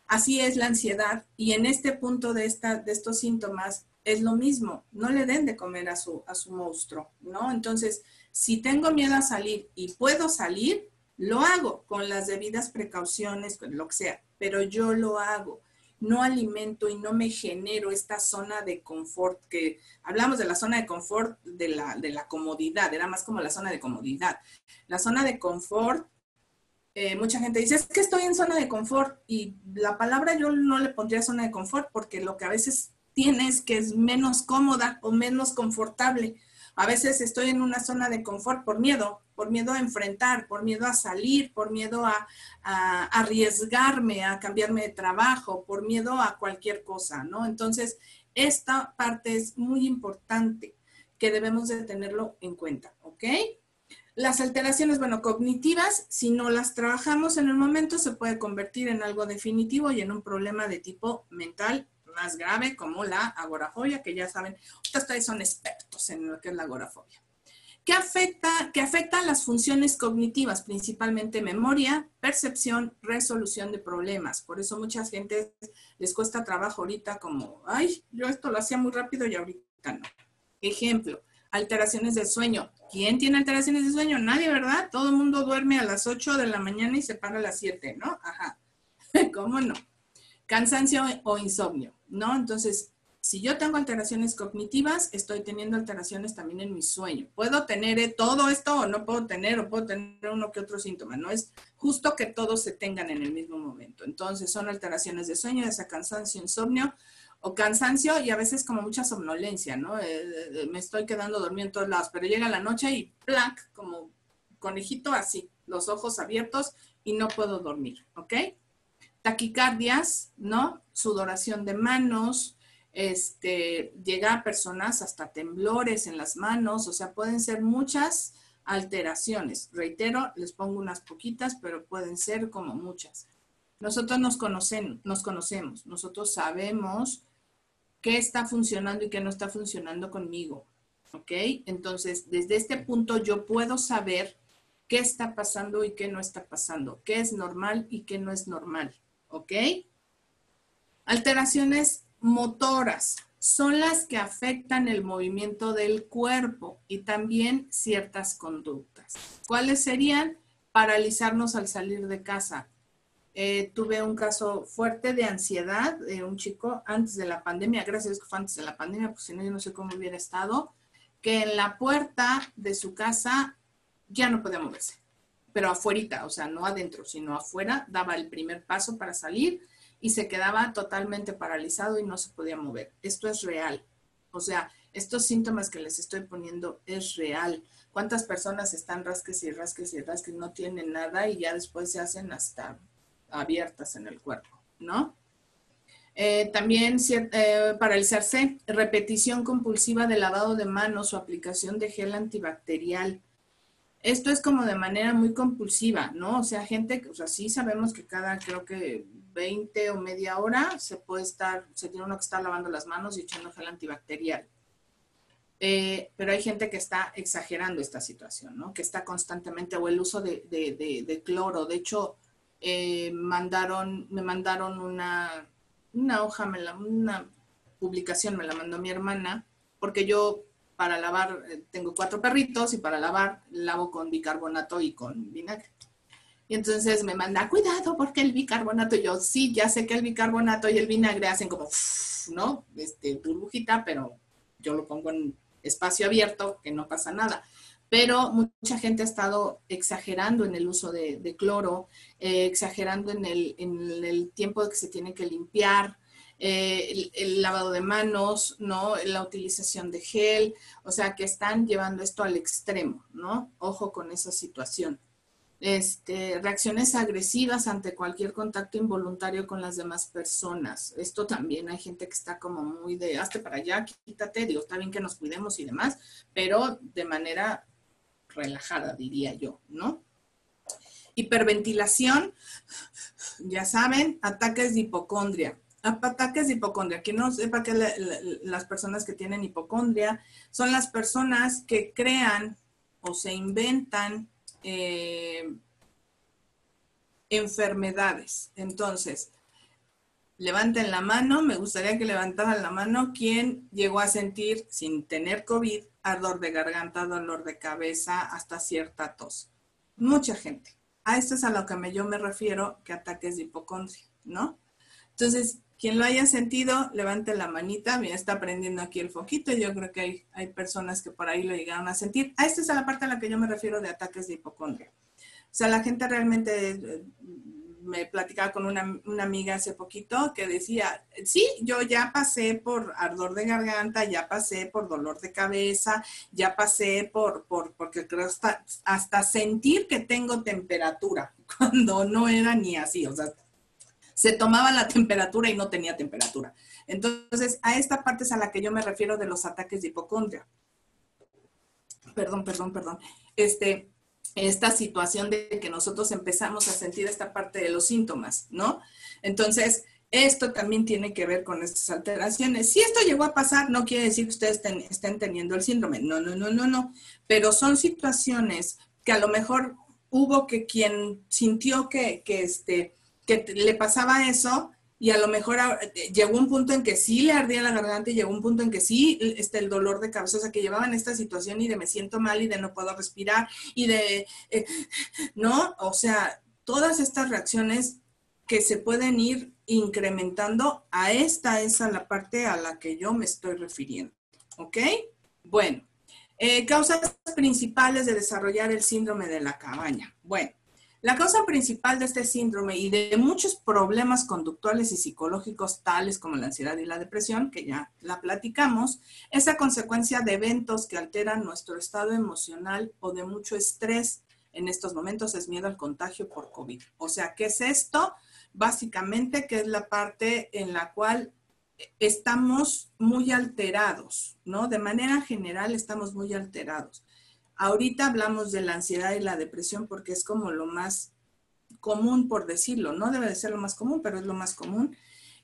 Así es la ansiedad y en este punto de estos síntomas es lo mismo, no le den de comer a su monstruo, ¿no? Entonces, si tengo miedo a salir y puedo salir, lo hago con las debidas precauciones, con lo que sea, pero yo lo hago. No alimento y no me genero esta zona de confort, que hablamos de la zona de confort de la comodidad, era más como la zona de comodidad. La zona de confort, mucha gente dice, es que estoy en zona de confort, y la palabra yo no le pondría zona de confort porque lo que a veces tienes que es menos cómoda o menos confortable. A veces estoy en una zona de confort por miedo a enfrentar, por miedo a salir, por miedo a arriesgarme, a cambiarme de trabajo, por miedo a cualquier cosa, ¿no? Entonces, esta parte es muy importante que debemos de tenerlo en cuenta, ¿ok? Las alteraciones, bueno, cognitivas, si no las trabajamos en el momento, se puede convertir en algo definitivo y en un problema de tipo mental más grave, como la agorafobia, que ya saben, ustedes son expertos en lo que es la agorafobia. ¿Qué afecta las funciones cognitivas? Principalmente memoria, percepción, resolución de problemas. Por eso mucha gente les cuesta trabajo ahorita como, ay, yo esto lo hacía muy rápido y ahorita no. Ejemplo, alteraciones del sueño. ¿Quién tiene alteraciones de sueño? Nadie, ¿verdad? Todo el mundo duerme a las 8 de la mañana y se para a las 7, ¿no? Ajá. ¿Cómo no? Cansancio o insomnio, ¿no? Entonces, si yo tengo alteraciones cognitivas, estoy teniendo alteraciones también en mi sueño. ¿Puedo tener todo esto o no puedo tener, o puedo tener uno que otro síntoma? No es justo que todos se tengan en el mismo momento. Entonces, son alteraciones de sueño, ya sea cansancio, insomnio, o cansancio y a veces como mucha somnolencia, ¿no? Me estoy quedando dormido en todos lados, pero llega la noche y ¡plac! Como conejito así, los ojos abiertos y no puedo dormir, ¿ok? Taquicardias, ¿no? Sudoración de manos, llega a personas hasta temblores en las manos, o sea, pueden ser muchas alteraciones. Reitero, les pongo unas poquitas, pero pueden ser como muchas. Nosotros nos conocemos, nosotros sabemos qué está funcionando y qué no está funcionando conmigo, ¿ok? Entonces, desde este punto yo puedo saber qué está pasando y qué no está pasando, qué es normal y qué no es normal, ¿ok? Alteraciones motoras son las que afectan el movimiento del cuerpo y también ciertas conductas. ¿Cuáles serían? Paralizarnos al salir de casa. Tuve un caso fuerte de ansiedad de un chico antes de la pandemia, gracias a Dios que fue antes de la pandemia, porque si no yo no sé cómo hubiera estado, que en la puerta de su casa ya no podía moverse, pero afuerita, o sea, no adentro, sino afuera, daba el primer paso para salir y se quedaba totalmente paralizado y no se podía mover. Esto es real, o sea, estos síntomas que les estoy poniendo es real. ¿Cuántas personas están rasques y rasques y rasques, no tienen nada y ya después se hacen hasta abiertas en el cuerpo, ¿no? También paralizarse, repetición compulsiva de lavado de manos o aplicación de gel antibacterial. Esto es como de manera muy compulsiva, ¿no? O sea, gente, o sea, sí sabemos que cada, creo que 20 o media hora se tiene uno que estar lavando las manos y echando gel antibacterial. Pero hay gente que está exagerando esta situación, ¿no? Que está constantemente, o el uso de cloro. De hecho, me mandaron una hoja, una publicación me la mandó mi hermana, porque yo para lavar, tengo 4 perritos y para lavar lavo con bicarbonato y con vinagre. Y entonces me manda, cuidado porque el bicarbonato, yo sí, ya sé que el bicarbonato y el vinagre hacen como, ¿no? Burbujita, pero yo lo pongo en espacio abierto, que no pasa nada. Pero mucha gente ha estado exagerando en el uso de cloro, exagerando en el tiempo que se tiene que limpiar, el lavado de manos, ¿no? La utilización de gel, o sea, que están llevando esto al extremo, ¿no? Ojo con esa situación. Reacciones agresivas ante cualquier contacto involuntario con las demás personas. Esto también hay gente que está como muy de, hazte para allá, quítate, digo, está bien que nos cuidemos y demás, pero de manera relajada, diría yo, ¿no? Hiperventilación, ya saben, ataques de hipocondria. Ataques de hipocondria. Quien no sepa que las personas que tienen hipocondria son las personas que crean o se inventan enfermedades. Entonces, levanten la mano, me gustaría que levantaran la mano quien llegó a sentir, sin tener COVID, ardor de garganta, dolor de cabeza, hasta cierta tos. Mucha gente. A esto es a lo que yo me refiero, que ataques de hipocondria, ¿no? Entonces, quien lo haya sentido, levante la manita. Mira, está prendiendo aquí el foquito. Yo creo que hay personas que por ahí lo llegaron a sentir. A esta es a la parte a la que yo me refiero de ataques de hipocondria. O sea, la gente realmente me platicaba con una amiga hace poquito que decía, sí, yo ya pasé por ardor de garganta, ya pasé por dolor de cabeza, ya pasé porque creo hasta sentir que tengo temperatura, cuando no era ni así, o sea, se tomaba la temperatura y no tenía temperatura. Entonces, a esta parte es a la que yo me refiero de los ataques de hipocondria. Perdón. Esta situación de que nosotros empezamos a sentir esta parte de los síntomas, ¿no? Entonces, esto también tiene que ver con estas alteraciones. Si esto llegó a pasar, no quiere decir que ustedes estén teniendo el síndrome. No. Pero son situaciones que a lo mejor hubo que quien sintió que le pasaba eso, y a lo mejor llegó un punto en que sí le ardía la garganta y llegó un punto en que sí el dolor de cabeza, o sea, que llevaban esta situación y de me siento mal y de no puedo respirar y de, ¿no? O sea, todas estas reacciones que se pueden ir incrementando, esta es a la parte a la que yo me estoy refiriendo, ¿ok? Bueno, causas principales de desarrollar el síndrome de la cabaña. Bueno, la causa principal de este síndrome y de muchos problemas conductuales y psicológicos tales como la ansiedad y la depresión, que ya la platicamos, es a consecuencia de eventos que alteran nuestro estado emocional o de mucho estrés. En estos momentos es miedo al contagio por COVID. O sea, ¿qué es esto? Básicamente, que es la parte en la cual estamos muy alterados, ¿no? De manera general estamos muy alterados. Ahorita hablamos de la ansiedad y la depresión porque es como lo más común, por decirlo. No debe de ser lo más común, pero es lo más común,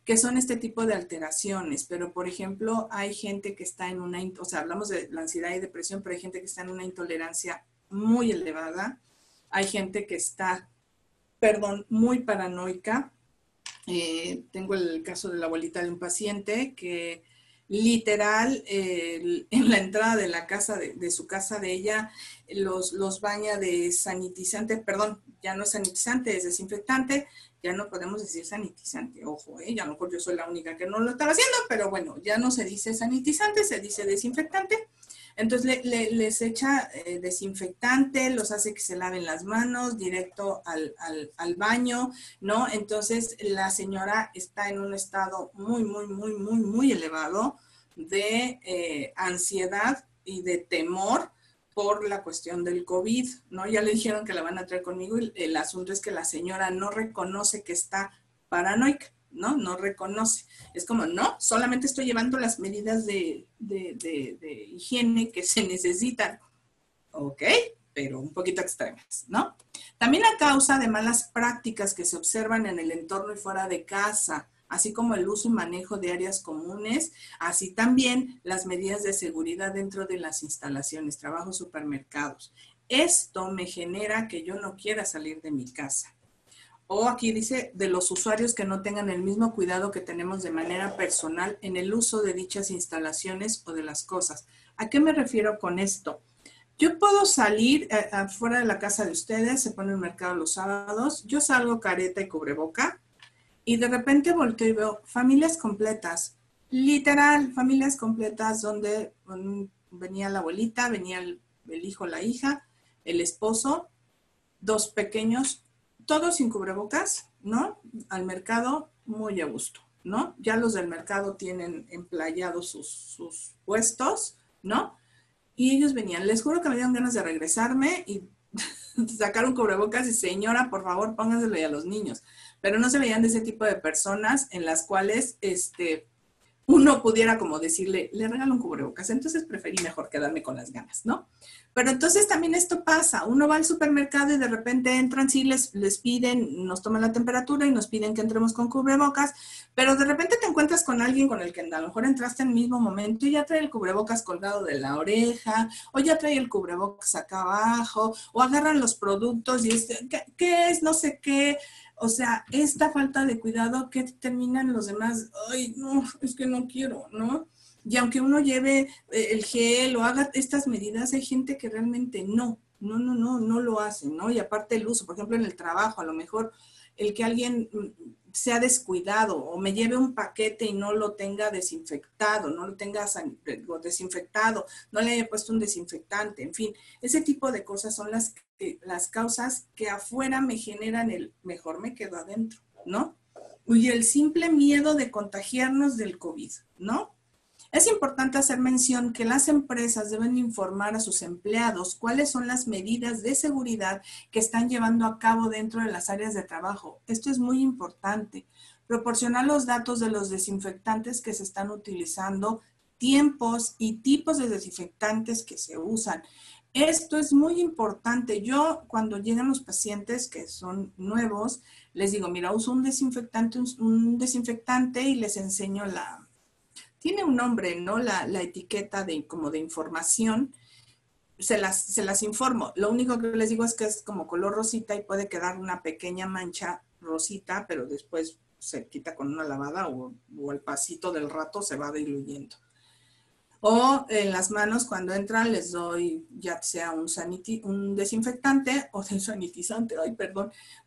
que son este tipo de alteraciones. Pero, por ejemplo, hay gente que está en una, o sea, hablamos de la ansiedad y depresión, pero hay gente que está en una intolerancia muy elevada. Hay gente que está, muy paranoica. Tengo el caso de la abuelita de un paciente que literal en la entrada de la casa, de su casa de ella, los baña de sanitizante, perdón, ya no es sanitizante, es desinfectante, ya no podemos decir sanitizante, ojo, ya a lo mejor yo soy la única que no lo estaba haciendo, pero bueno, ya no se dice sanitizante, se dice desinfectante. Entonces les echa desinfectante, los hace que se laven las manos directo al baño, ¿no? Entonces la señora está en un estado muy elevado de ansiedad y de temor por la cuestión del COVID, ¿no? Ya le dijeron que la van a traer conmigo y el asunto es que la señora no reconoce que está paranoica, ¿no? No reconoce. Es como, no, solamente estoy llevando las medidas de higiene que se necesitan. Ok, pero un poquito extremas, ¿no? También a causa de malas prácticas que se observan en el entorno y fuera de casa, así como el uso y manejo de áreas comunes, así también las medidas de seguridad dentro de las instalaciones, trabajo, supermercados. Esto me genera que yo no quiera salir de mi casa. O aquí dice, de los usuarios que no tengan el mismo cuidado que tenemos de manera personal en el uso de dichas instalaciones o de las cosas. ¿A qué me refiero con esto? Yo puedo salir afuera de la casa de ustedes, se pone el mercado los sábados, yo salgo careta y cubreboca y de repente volteo y veo familias completas, literal, familias completas donde venía la abuelita, venía el hijo, la hija, el esposo, dos pequeños, todos sin cubrebocas, ¿no? Al mercado muy a gusto, ¿no? Ya los del mercado tienen emplayados sus puestos, ¿no? Y ellos venían, les juro que me dieron ganas de regresarme y sacar un cubrebocas y señora, por favor, pónganselo ya a los niños. Pero no se veían de ese tipo de personas en las cuales, uno pudiera como decirle, le regalo un cubrebocas, entonces preferí mejor quedarme con las ganas, ¿no? Pero entonces también esto pasa, uno va al supermercado y de repente entran, sí, les piden, nos toman la temperatura y nos piden que entremos con cubrebocas, pero de repente te encuentras con alguien con el que a lo mejor entraste en el mismo momento y ya trae el cubrebocas colgado de la oreja, o ya trae el cubrebocas acá abajo, o agarran los productos y ¿qué es? No sé qué. O sea, esta falta de cuidado que terminan los demás, ay, no, es que no quiero, ¿no? Y aunque uno lleve el gel o haga estas medidas, hay gente que realmente no lo hace, ¿no? Y aparte el uso, por ejemplo, en el trabajo, a lo mejor el que alguien sea descuidado o me lleve un paquete y no lo tenga desinfectado, no lo tenga desinfectado, no le haya puesto un desinfectante, en fin, ese tipo de cosas son las las causas que afuera me generan el mejor me quedo adentro, ¿no? Y el simple miedo de contagiarnos del COVID, ¿no? Es importante hacer mención que las empresas deben informar a sus empleados cuáles son las medidas de seguridad que están llevando a cabo dentro de las áreas de trabajo. Esto es muy importante. Proporcionar los datos de los desinfectantes que se están utilizando, tiempos y tipos de desinfectantes que se usan. Esto es muy importante. Yo, cuando llegan los pacientes que son nuevos, les digo, mira, uso un desinfectante y les enseño tiene un nombre, ¿no? La etiqueta como de información. Se las informo. Lo único que les digo es que es como color rosita y puede quedar una pequeña mancha rosita, pero después se quita con una lavada o al pasito del rato se va diluyendo. O en las manos cuando entran les doy ya sea un desinfectante o sanitizante,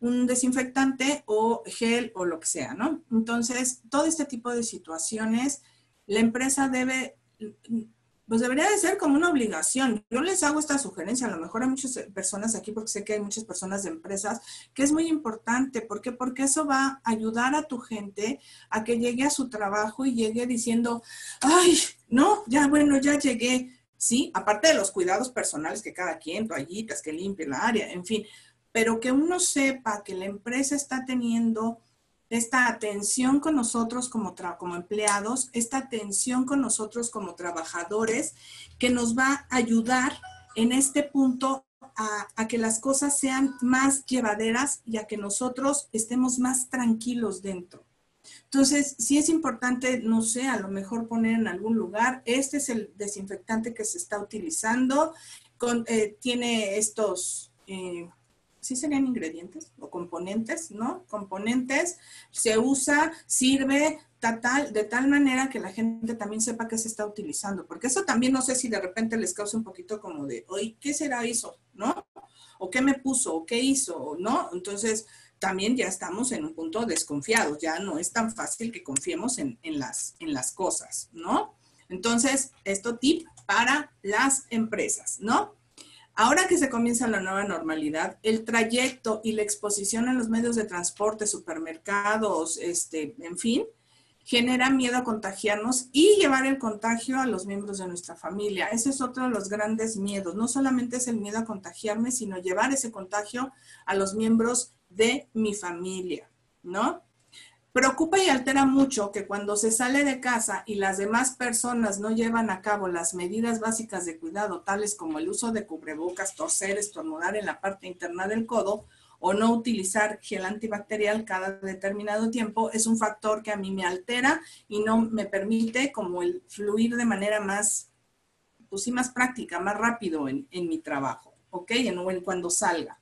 un desinfectante o gel o lo que sea, ¿no? Entonces, todo este tipo de situaciones, la empresa debería de ser como una obligación. Yo les hago esta sugerencia, a lo mejor hay muchas personas aquí, porque sé que hay muchas personas de empresas, que es muy importante. ¿Por qué? Porque eso va a ayudar a tu gente a que llegue a su trabajo y llegue diciendo, ay, no, ya bueno, ya llegué. Sí, aparte de los cuidados personales que cada quien, toallitas, que limpie la área, en fin, pero que uno sepa que la empresa está teniendo esta atención con nosotros como empleados, esta atención con nosotros como trabajadores, que nos va a ayudar en este punto a que las cosas sean más llevaderas y a que nosotros estemos más tranquilos dentro. Entonces, sí es importante, no sé, a lo mejor poner en algún lugar, este es el desinfectante que se está utilizando, tiene estos... ¿sí serían ingredientes o componentes, no? Componentes, se usa, sirve de tal manera que la gente también sepa que se está utilizando, porque eso también no sé si de repente les causa un poquito como de, oye, ¿qué será eso? ¿No? ¿O qué me puso? ¿O qué hizo? ¿No? Entonces, también ya estamos en un punto desconfiados, ya no es tan fácil que confiemos en las cosas, ¿no? Entonces, esto tip para las empresas, ¿no? Ahora que se comienza la nueva normalidad, el trayecto y la exposición en los medios de transporte, supermercados, en fin, genera miedo a contagiarnos y llevar el contagio a los miembros de nuestra familia. Ese es otro de los grandes miedos. No solamente es el miedo a contagiarme, sino llevar ese contagio a los miembros de mi familia, ¿no? Preocupa y altera mucho que cuando se sale de casa y las demás personas no llevan a cabo las medidas básicas de cuidado, tales como el uso de cubrebocas, toser, estornudar en la parte interna del codo o no utilizar gel antibacterial cada determinado tiempo, es un factor que a mí me altera y no me permite como el fluir de manera más, pues sí, más práctica, más rápido en mi trabajo, ¿ok? En cuando salga.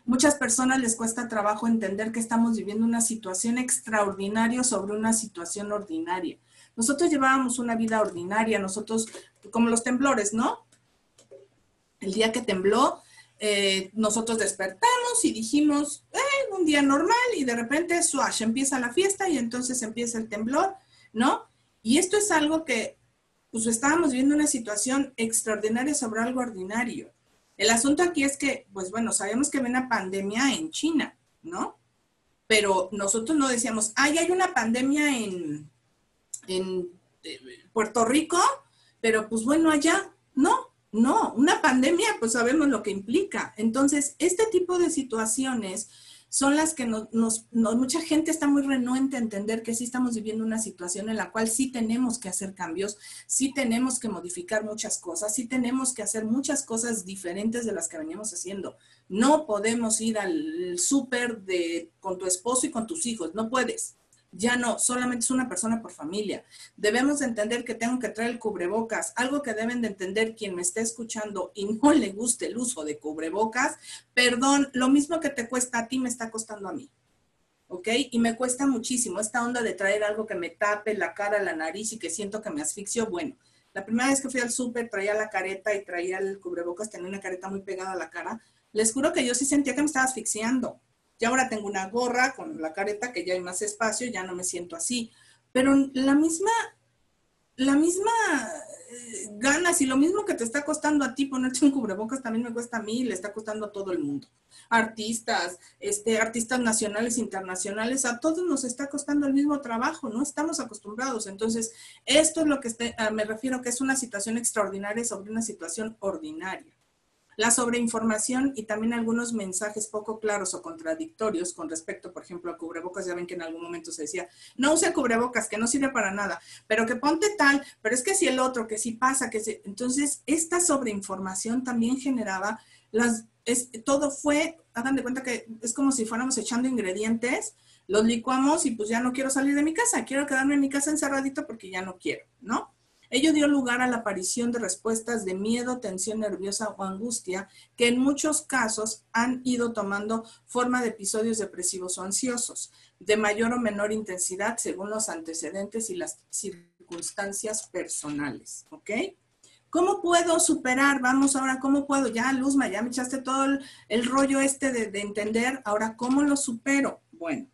Muchas personas les cuesta trabajo entender que estamos viviendo una situación extraordinaria sobre una situación ordinaria. Nosotros llevábamos una vida ordinaria, nosotros, como los temblores, ¿no? El día que tembló, nosotros despertamos y dijimos, un día normal, y de repente, swash, empieza la fiesta y entonces empieza el temblor, ¿no? Y esto es algo que, pues estábamos viviendo una situación extraordinaria sobre algo ordinario. El asunto aquí es que, pues bueno, sabemos que había una pandemia en China, ¿no? Pero nosotros no decíamos, ay, hay una pandemia en Puerto Rico, pero pues bueno, allá, no, una pandemia, pues sabemos lo que implica. Entonces, este tipo de situaciones son las que mucha gente está muy renuente a entender que sí estamos viviendo una situación en la cual sí tenemos que hacer cambios, sí tenemos que modificar muchas cosas, sí tenemos que hacer muchas cosas diferentes de las que veníamos haciendo. No podemos ir al súper con tu esposo y con tus hijos, no puedes. Ya no, solamente es una persona por familia. Debemos de entender que tengo que traer el cubrebocas, algo que deben de entender quien me esté escuchando y no le guste el uso de cubrebocas. Perdón, lo mismo que te cuesta a ti me está costando a mí, ¿ok? Y me cuesta muchísimo esta onda de traer algo que me tape la cara, la nariz y que siento que me asfixio. Bueno, la primera vez que fui al súper traía la careta y traía el cubrebocas, tenía una careta muy pegada a la cara. Les juro que yo sí sentía que me estaba asfixiando. Ya ahora tengo una gorra con la careta que ya hay más espacio, ya no me siento así. Pero la misma la misma ganas y lo mismo que te está costando a ti ponerte un cubrebocas, también me cuesta a mí y le está costando a todo el mundo. Artistas, artistas nacionales, internacionales, a todos nos está costando el mismo trabajo, no estamos acostumbrados. Entonces, esto es lo que me refiero que es una situación extraordinaria sobre una situación ordinaria. La sobreinformación y también algunos mensajes poco claros o contradictorios con respecto, por ejemplo, a cubrebocas. Ya ven que en algún momento se decía, no use cubrebocas, que no sirve para nada, pero que ponte tal, pero es que si el otro, que si pasa, que si... Entonces, esta sobreinformación también generaba todo fue, hagan de cuenta que es como si fuéramos echando ingredientes, los licuamos y pues ya no quiero salir de mi casa, quiero quedarme en mi casa encerradito porque ya no quiero, ¿no? Ello dio lugar a la aparición de respuestas de miedo, tensión nerviosa o angustia que en muchos casos han ido tomando forma de episodios depresivos o ansiosos, de mayor o menor intensidad según los antecedentes y las circunstancias personales, ¿ok? ¿Cómo puedo superar? Vamos ahora, ¿cómo puedo? Ya, Luzma, ya me echaste todo el rollo de entender, ahora, ¿cómo lo supero? Bueno,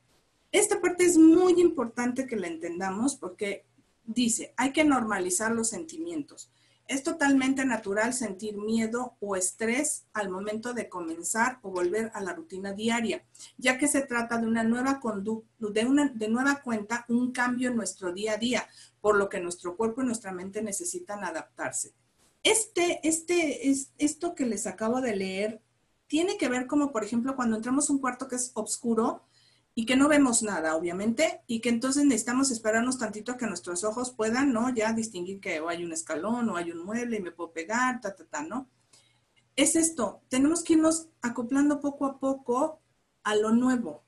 esta parte es muy importante que la entendamos porque dice, hay que normalizar los sentimientos. Es totalmente natural sentir miedo o estrés al momento de comenzar o volver a la rutina diaria, ya que se trata de una nueva conducta, de nueva cuenta, un cambio en nuestro día a día, por lo que nuestro cuerpo y nuestra mente necesitan adaptarse. Esto que les acabo de leer tiene que ver como, por ejemplo, cuando entramos a un cuarto que es oscuro, y que no vemos nada, obviamente, y que entonces necesitamos esperarnos tantito a que nuestros ojos puedan, ¿no? Ya distinguir que o hay un escalón o hay un mueble y me puedo pegar, ¿no? Es esto, tenemos que irnos acoplando poco a poco a lo nuevo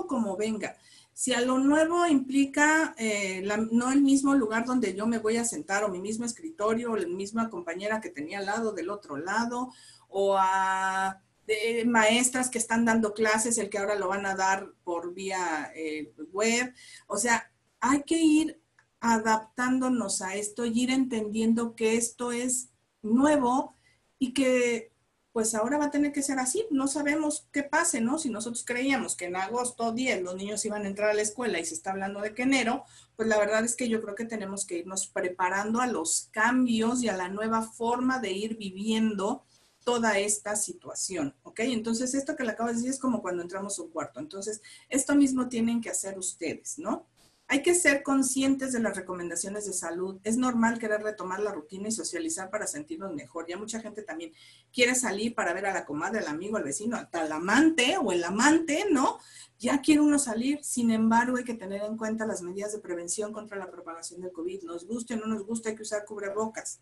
como venga. Si a lo nuevo implica no el mismo lugar donde yo me voy a sentar o mi mismo escritorio o la misma compañera que tenía al lado del otro lado o a de maestras que están dando clases, el que ahora lo van a dar por vía web. O sea, hay que ir adaptándonos a esto y ir entendiendo que esto es nuevo y que pues ahora va a tener que ser así. No sabemos qué pase, ¿no? Si nosotros creíamos que en agosto 10 los niños iban a entrar a la escuela y se está hablando de que enero, pues la verdad es que yo creo que tenemos que irnos preparando a los cambios y a la nueva forma de ir viviendo toda esta situación, ¿ok? Entonces, esto que le acabo de decir es como cuando entramos a un cuarto. Entonces, esto mismo tienen que hacer ustedes, ¿no? Hay que ser conscientes de las recomendaciones de salud. Es normal querer retomar la rutina y socializar para sentirnos mejor. Ya mucha gente también quiere salir para ver a la comadre, al amigo, al vecino, hasta el amante o el amante, ¿no? Ya quiere uno salir. Sin embargo, hay que tener en cuenta las medidas de prevención contra la propagación del COVID. Nos guste o no nos guste, hay que usar cubrebocas.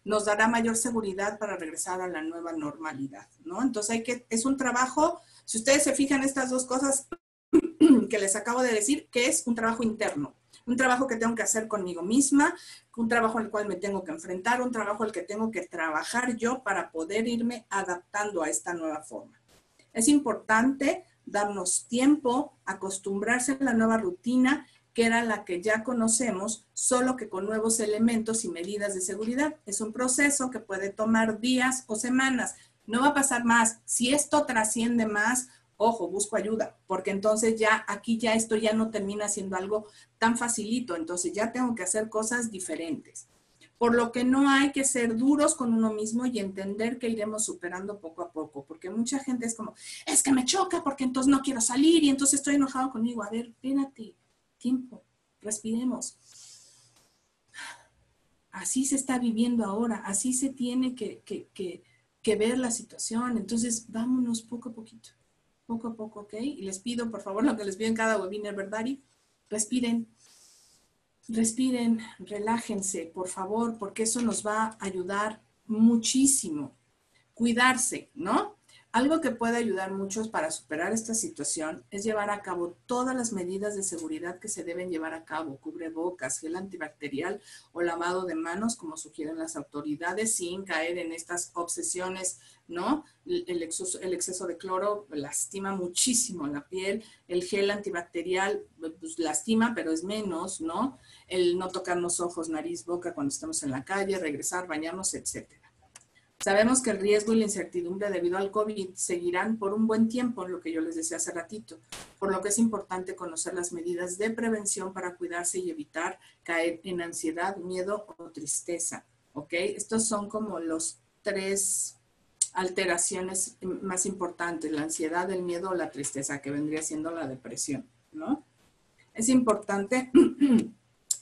Nos dará mayor seguridad para regresar a la nueva normalidad, ¿no? Entonces es un trabajo, si ustedes se fijan estas dos cosas que les acabo de decir, que es un trabajo interno, un trabajo que tengo que hacer conmigo misma, un trabajo al cual me tengo que enfrentar, un trabajo al que tengo que trabajar yo para poder irme adaptando a esta nueva forma. Es importante darnos tiempo, acostumbrarse a la nueva rutina, que era la que ya conocemos, solo que con nuevos elementos y medidas de seguridad. Es un proceso que puede tomar días o semanas. No va a pasar más. Si esto trasciende más, ojo, busco ayuda, porque entonces ya aquí ya esto ya no termina siendo algo tan facilito. Entonces ya tengo que hacer cosas diferentes. Por lo que no hay que ser duros con uno mismo y entender que iremos superando poco a poco, porque mucha gente es como, es que me choca porque entonces no quiero salir y entonces estoy enojado conmigo. A ver, espérate, tiempo, respiremos. Así se está viviendo ahora, así se tiene que ver la situación. Entonces, vámonos poco a poco, ¿ok? Y les pido, por favor, lo que les pido en cada webinar, ¿verdad? Respiren. Respiren, relájense, por favor, porque eso nos va a ayudar muchísimo. Cuidarse, ¿no? Algo que puede ayudar mucho para superar esta situación es llevar a cabo todas las medidas de seguridad que se deben llevar a cabo, cubrebocas, gel antibacterial o lavado de manos, como sugieren las autoridades, sin caer en estas obsesiones, ¿no? El exceso de cloro lastima muchísimo la piel, el gel antibacterial pues, lastima, pero es menos, ¿no? El no tocarnos ojos, nariz, boca cuando estamos en la calle, regresar, bañarnos, etcétera. Sabemos que el riesgo y la incertidumbre debido al COVID seguirán por un buen tiempo, lo que yo les decía hace ratito, por lo que es importante conocer las medidas de prevención para cuidarse y evitar caer en ansiedad, miedo o tristeza, ¿ok? Estos son como los 3 alteraciones más importantes, la ansiedad, el miedo o la tristeza, que vendría siendo la depresión, ¿no? Es importante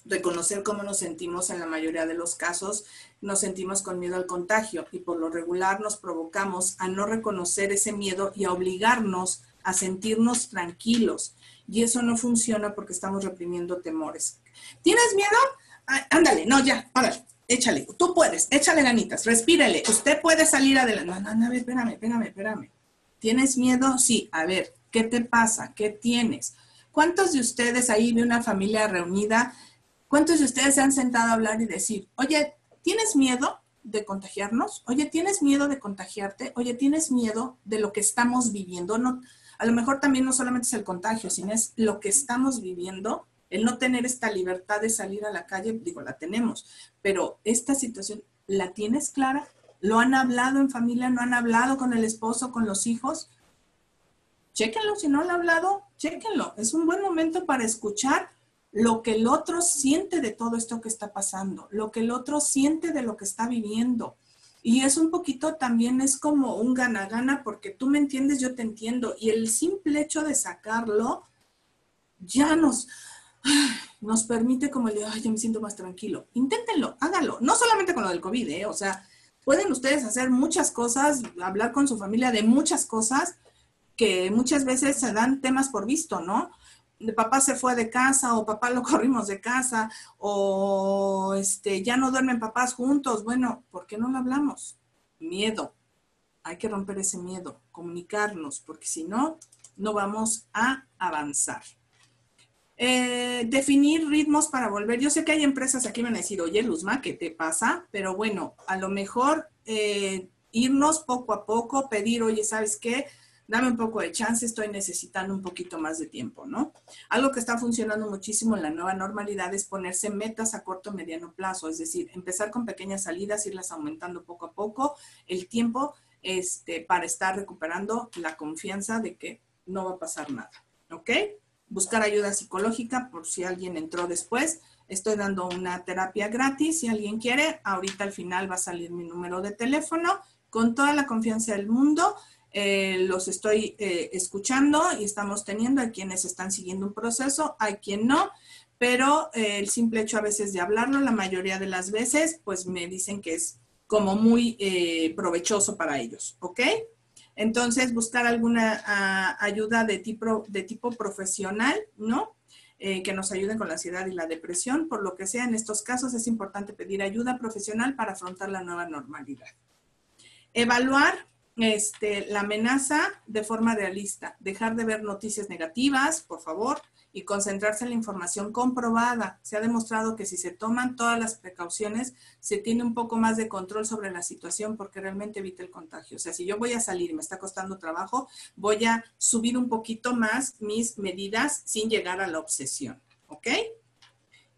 reconocer cómo nos sentimos. En la mayoría de los casos nos sentimos con miedo al contagio y por lo regular nos provocamos a no reconocer ese miedo y a obligarnos a sentirnos tranquilos. Y eso no funciona porque estamos reprimiendo temores. ¿Tienes miedo? Ay, ándale, no, ya, órale, échale. Tú puedes, échale ganitas, respírale. Usted puede salir adelante. No, a ver, espérame. ¿Tienes miedo? Sí, a ver, ¿qué te pasa? ¿Qué tienes? ¿Cuántos de ustedes ahí de una familia reunida? ¿Cuántos de ustedes se han sentado a hablar y decir, oye, ¿tienes miedo de contagiarnos? Oye, ¿tienes miedo de contagiarte? Oye, ¿tienes miedo de lo que estamos viviendo? No, a lo mejor también no solamente es el contagio, sino es lo que estamos viviendo, el no tener esta libertad de salir a la calle, digo, la tenemos, pero esta situación, ¿la tienes clara? ¿Lo han hablado en familia? ¿No han hablado con el esposo, con los hijos? Chéquenlo, si no lo ha hablado, chéquenlo. Es un buen momento para escuchar lo que el otro siente de todo esto que está pasando, lo que el otro siente de lo que está viviendo. Y es un poquito también, es como un gana-gana, porque tú me entiendes, yo te entiendo. Y el simple hecho de sacarlo ya nos permite como el de, ay, yo me siento más tranquilo. Inténtenlo, háganlo. No solamente con lo del COVID, o sea, pueden ustedes hacer muchas cosas, hablar con su familia de muchas cosas, que muchas veces se dan temas por visto, ¿no? De papá se fue de casa o papá lo corrimos de casa o ya no duermen papás juntos. Bueno, ¿por qué no lo hablamos? Miedo. Hay que romper ese miedo, comunicarnos, porque si no, no vamos a avanzar. Definir ritmos para volver. Yo sé que hay empresas aquí que van a decir, oye, Luzma, ¿qué te pasa? Pero bueno, a lo mejor irnos poco a poco, pedir, oye, ¿sabes qué? Dame un poco de chance, estoy necesitando un poquito más de tiempo, ¿no? Algo que está funcionando muchísimo en la nueva normalidad es ponerse metas a corto o mediano plazo, es decir, empezar con pequeñas salidas, irlas aumentando poco a poco el tiempo para estar recuperando la confianza de que no va a pasar nada, ¿ok? Buscar ayuda psicológica por si alguien entró después. Estoy dando una terapia gratis, si alguien quiere, ahorita al final va a salir mi número de teléfono, con toda la confianza del mundo. Los estoy escuchando y estamos teniendo, hay quienes están siguiendo un proceso, hay quien no, pero el simple hecho a veces de hablarlo, la mayoría de las veces, pues me dicen que es como muy provechoso para ellos, ¿ok? Entonces, buscar alguna ayuda de tipo profesional, ¿no? Que nos ayuden con la ansiedad y la depresión, por lo que sea, en estos casos es importante pedir ayuda profesional para afrontar la nueva normalidad. Evaluar la amenaza de forma realista, dejar de ver noticias negativas, por favor, y concentrarse en la información comprobada. Se ha demostrado que si se toman todas las precauciones, se tiene un poco más de control sobre la situación porque realmente evita el contagio. O sea, si yo voy a salir y me está costando trabajo, voy a subir un poquito más mis medidas sin llegar a la obsesión, ¿ok?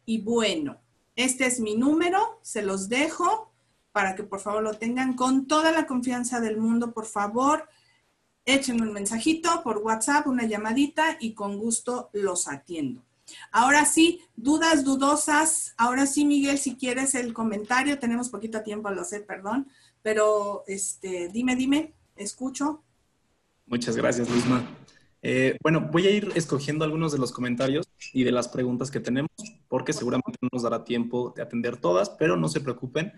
Y bueno, este es mi número, se los dejo para que por favor lo tengan con toda la confianza del mundo. Por favor, échenme un mensajito por WhatsApp, una llamadita y con gusto los atiendo. Ahora sí, dudas, dudosas. Ahora sí, Miguel, si quieres el comentario. Tenemos poquito tiempo, lo sé, perdón. Pero dime, escucho. Muchas gracias, Luzma. Bueno, voy a ir escogiendo algunos de los comentarios y de las preguntas que tenemos, porque seguramente no nos dará tiempo de atender todas, pero no se preocupen.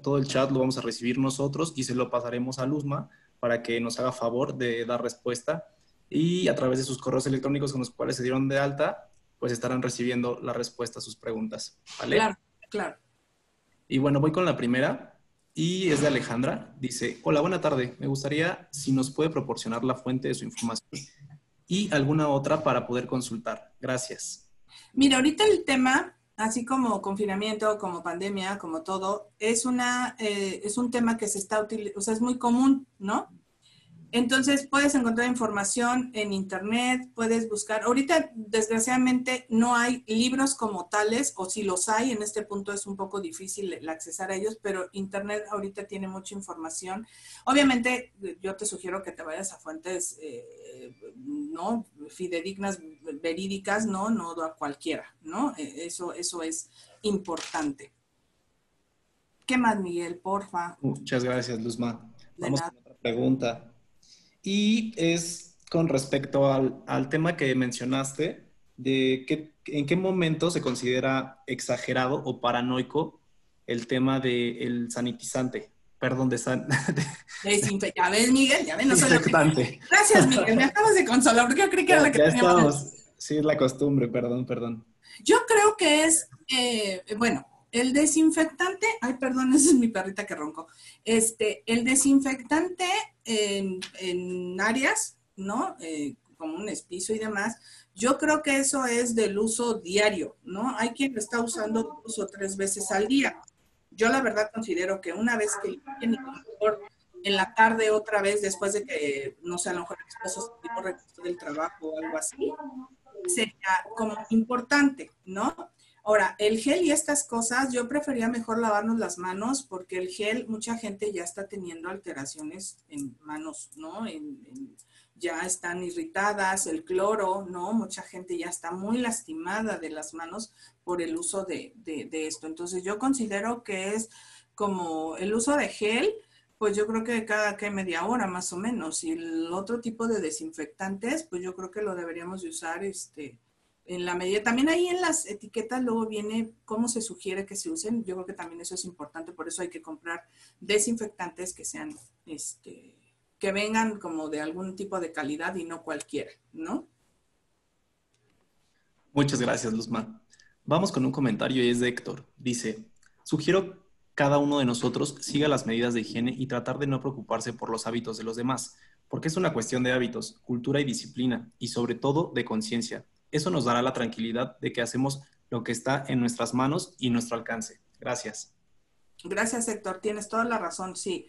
Todo el chat lo vamos a recibir nosotros y se lo pasaremos a Luzma para que nos haga favor de dar respuesta y a través de sus correos electrónicos con los cuales se dieron de alta, pues estarán recibiendo la respuesta a sus preguntas, ¿vale? Claro, claro. Y bueno, voy con la primera y es de Alejandra. Dice, hola, buena tarde. Me gustaría si nos puede proporcionar la fuente de su información y alguna otra para poder consultar. Gracias. Mira, ahorita el tema, así como confinamiento, como pandemia, como todo, es un tema que se está utilizando, o sea, es muy común, ¿no? Entonces, puedes encontrar información en internet, puedes buscar. Ahorita, desgraciadamente, no hay libros como tales, o si los hay, en este punto es un poco difícil el accesar a ellos, pero internet ahorita tiene mucha información. Obviamente, yo te sugiero que te vayas a fuentes, ¿no? Fidedignas, verídicas, ¿no? No a cualquiera, ¿no? Eso es importante. ¿Qué más, Miguel? Porfa. Muchas gracias, Luzma. De Vamos nada. con otra pregunta. Y es con respecto al tema que mencionaste, de en qué momento se considera exagerado o paranoico el tema del sanitizante. Perdón, Ya ves, Miguel, ya ves, no soy la única. desinfectante. Gracias, Miguel, me acabas de consolar, porque yo creí que era la que Ya tenía mal. estamos. Sí, es la costumbre, perdón. Yo creo que es, bueno, el desinfectante, ay, perdón, esa es mi perrita que roncó. El desinfectante en áreas, ¿no? Como un espizo y demás, yo creo que eso es del uso diario, ¿no? Hay quien lo está usando 2 o 3 veces al día. Yo la verdad considero que una vez que limpien y a lo mejor en la tarde otra vez, después de que, no sé, a lo mejor el esposo se regresó del trabajo o algo así, sería como importante, ¿no? Ahora, el gel y estas cosas, yo prefería mejor lavarnos las manos porque el gel, mucha gente ya está teniendo alteraciones en manos, ¿no? Ya están irritadas, el cloro, ¿no? Mucha gente ya está muy lastimada de las manos por el uso de esto. Entonces, yo considero que es como el uso de gel, pues yo creo que cada que media hora más o menos. Y el otro tipo de desinfectantes, pues yo creo que lo deberíamos de usar en la medida. También ahí en las etiquetas luego viene cómo se sugiere que se usen. Yo creo que también eso es importante, por eso hay que comprar desinfectantes que sean, que vengan como de algún tipo de calidad y no cualquiera, ¿no? Muchas gracias, Luzma. Vamos con un comentario y es de Héctor. Dice, sugiero cada uno de nosotros siga las medidas de higiene y tratar de no preocuparse por los hábitos de los demás, porque es una cuestión de hábitos, cultura y disciplina, y sobre todo de conciencia. Eso nos dará la tranquilidad de que hacemos lo que está en nuestras manos y nuestro alcance. Gracias. Gracias, Héctor. Tienes toda la razón, sí.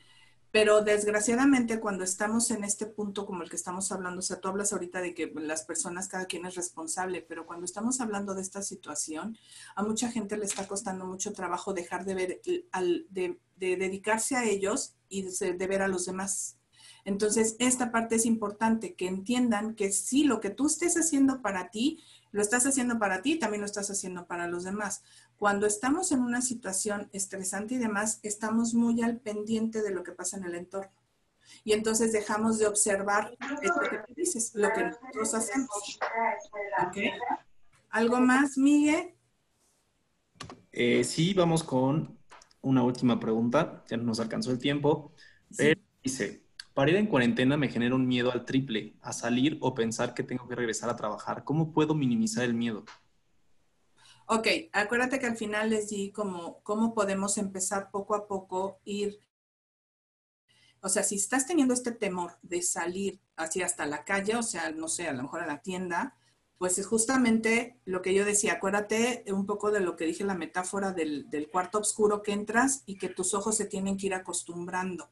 Pero desgraciadamente cuando estamos en este punto como el que estamos hablando, o sea, tú hablas ahorita de que las personas, cada quien es responsable, pero cuando estamos hablando de esta situación, a mucha gente le está costando mucho trabajo dejar de ver, de dedicarse a ellos y de ver a los demás. Entonces, esta parte es importante, que entiendan que sí, lo que tú estés haciendo para ti, lo estás haciendo para ti, también lo estás haciendo para los demás. Cuando estamos en una situación estresante y demás, estamos muy al pendiente de lo que pasa en el entorno. Y entonces dejamos de observar esto que tú dices, lo que nosotros hacemos. ¿Ok? ¿Algo más, Miguel? Sí, vamos con una última pregunta. Ya nos alcanzó el tiempo. Pero Sí. dice, para ir en cuarentena me genera un miedo al triple, a salir o pensar que tengo que regresar a trabajar. ¿Cómo puedo minimizar el miedo? Ok, acuérdate que al final les di cómo podemos empezar poco a poco, o sea, si estás teniendo este temor de salir así hasta la calle, o sea, no sé, a lo mejor a la tienda, pues es justamente lo que yo decía, acuérdate un poco de lo que dije, la metáfora del cuarto oscuro que entras y que tus ojos se tienen que ir acostumbrando.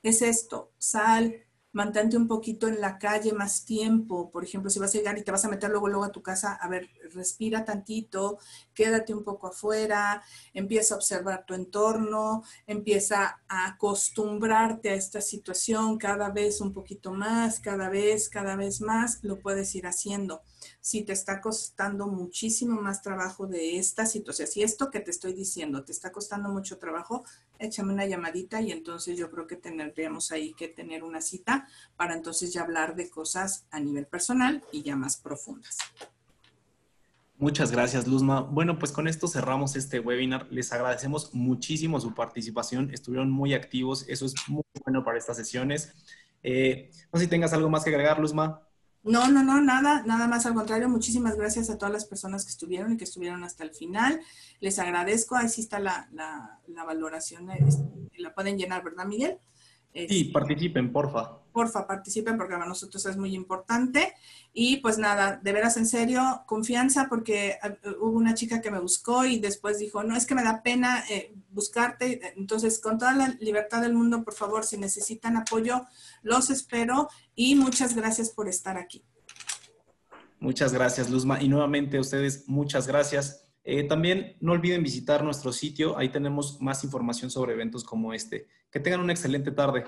Es esto, sal, mantente un poquito en la calle más tiempo. Por ejemplo, si vas a llegar y te vas a meter luego a tu casa, a ver, respira tantito, quédate un poco afuera, empieza a observar tu entorno, empieza a acostumbrarte a esta situación cada vez un poquito más, cada vez más, lo puedes ir haciendo. Si te está costando muchísimo más trabajo de esta situación, si esto que te estoy diciendo te está costando mucho trabajo, échame una llamadita y entonces yo creo que tendríamos ahí que tener una cita para entonces ya hablar de cosas a nivel personal y ya más profundas. Muchas gracias, Luzma. Bueno, pues con esto cerramos este webinar. Les agradecemos muchísimo su participación. Estuvieron muy activos. Eso es muy bueno para estas sesiones. No sé si tengas algo más que agregar, Luzma. No, nada más al contrario. Muchísimas gracias a todas las personas que estuvieron y que estuvieron hasta el final. Les agradezco. Ahí sí está la valoración. La pueden llenar, ¿verdad, Miguel? Sí, participen, porfa. Porfa, participen porque para nosotros es muy importante. Y pues nada, de veras, en serio, confianza porque hubo una chica que me buscó y después dijo, no, es que me da pena buscarte. Entonces, con toda la libertad del mundo, por favor, si necesitan apoyo, los espero y muchas gracias por estar aquí. Muchas gracias, Luzma. Y nuevamente a ustedes, muchas gracias. También no olviden visitar nuestro sitio. Ahí tenemos más información sobre eventos como este. Que tengan una excelente tarde.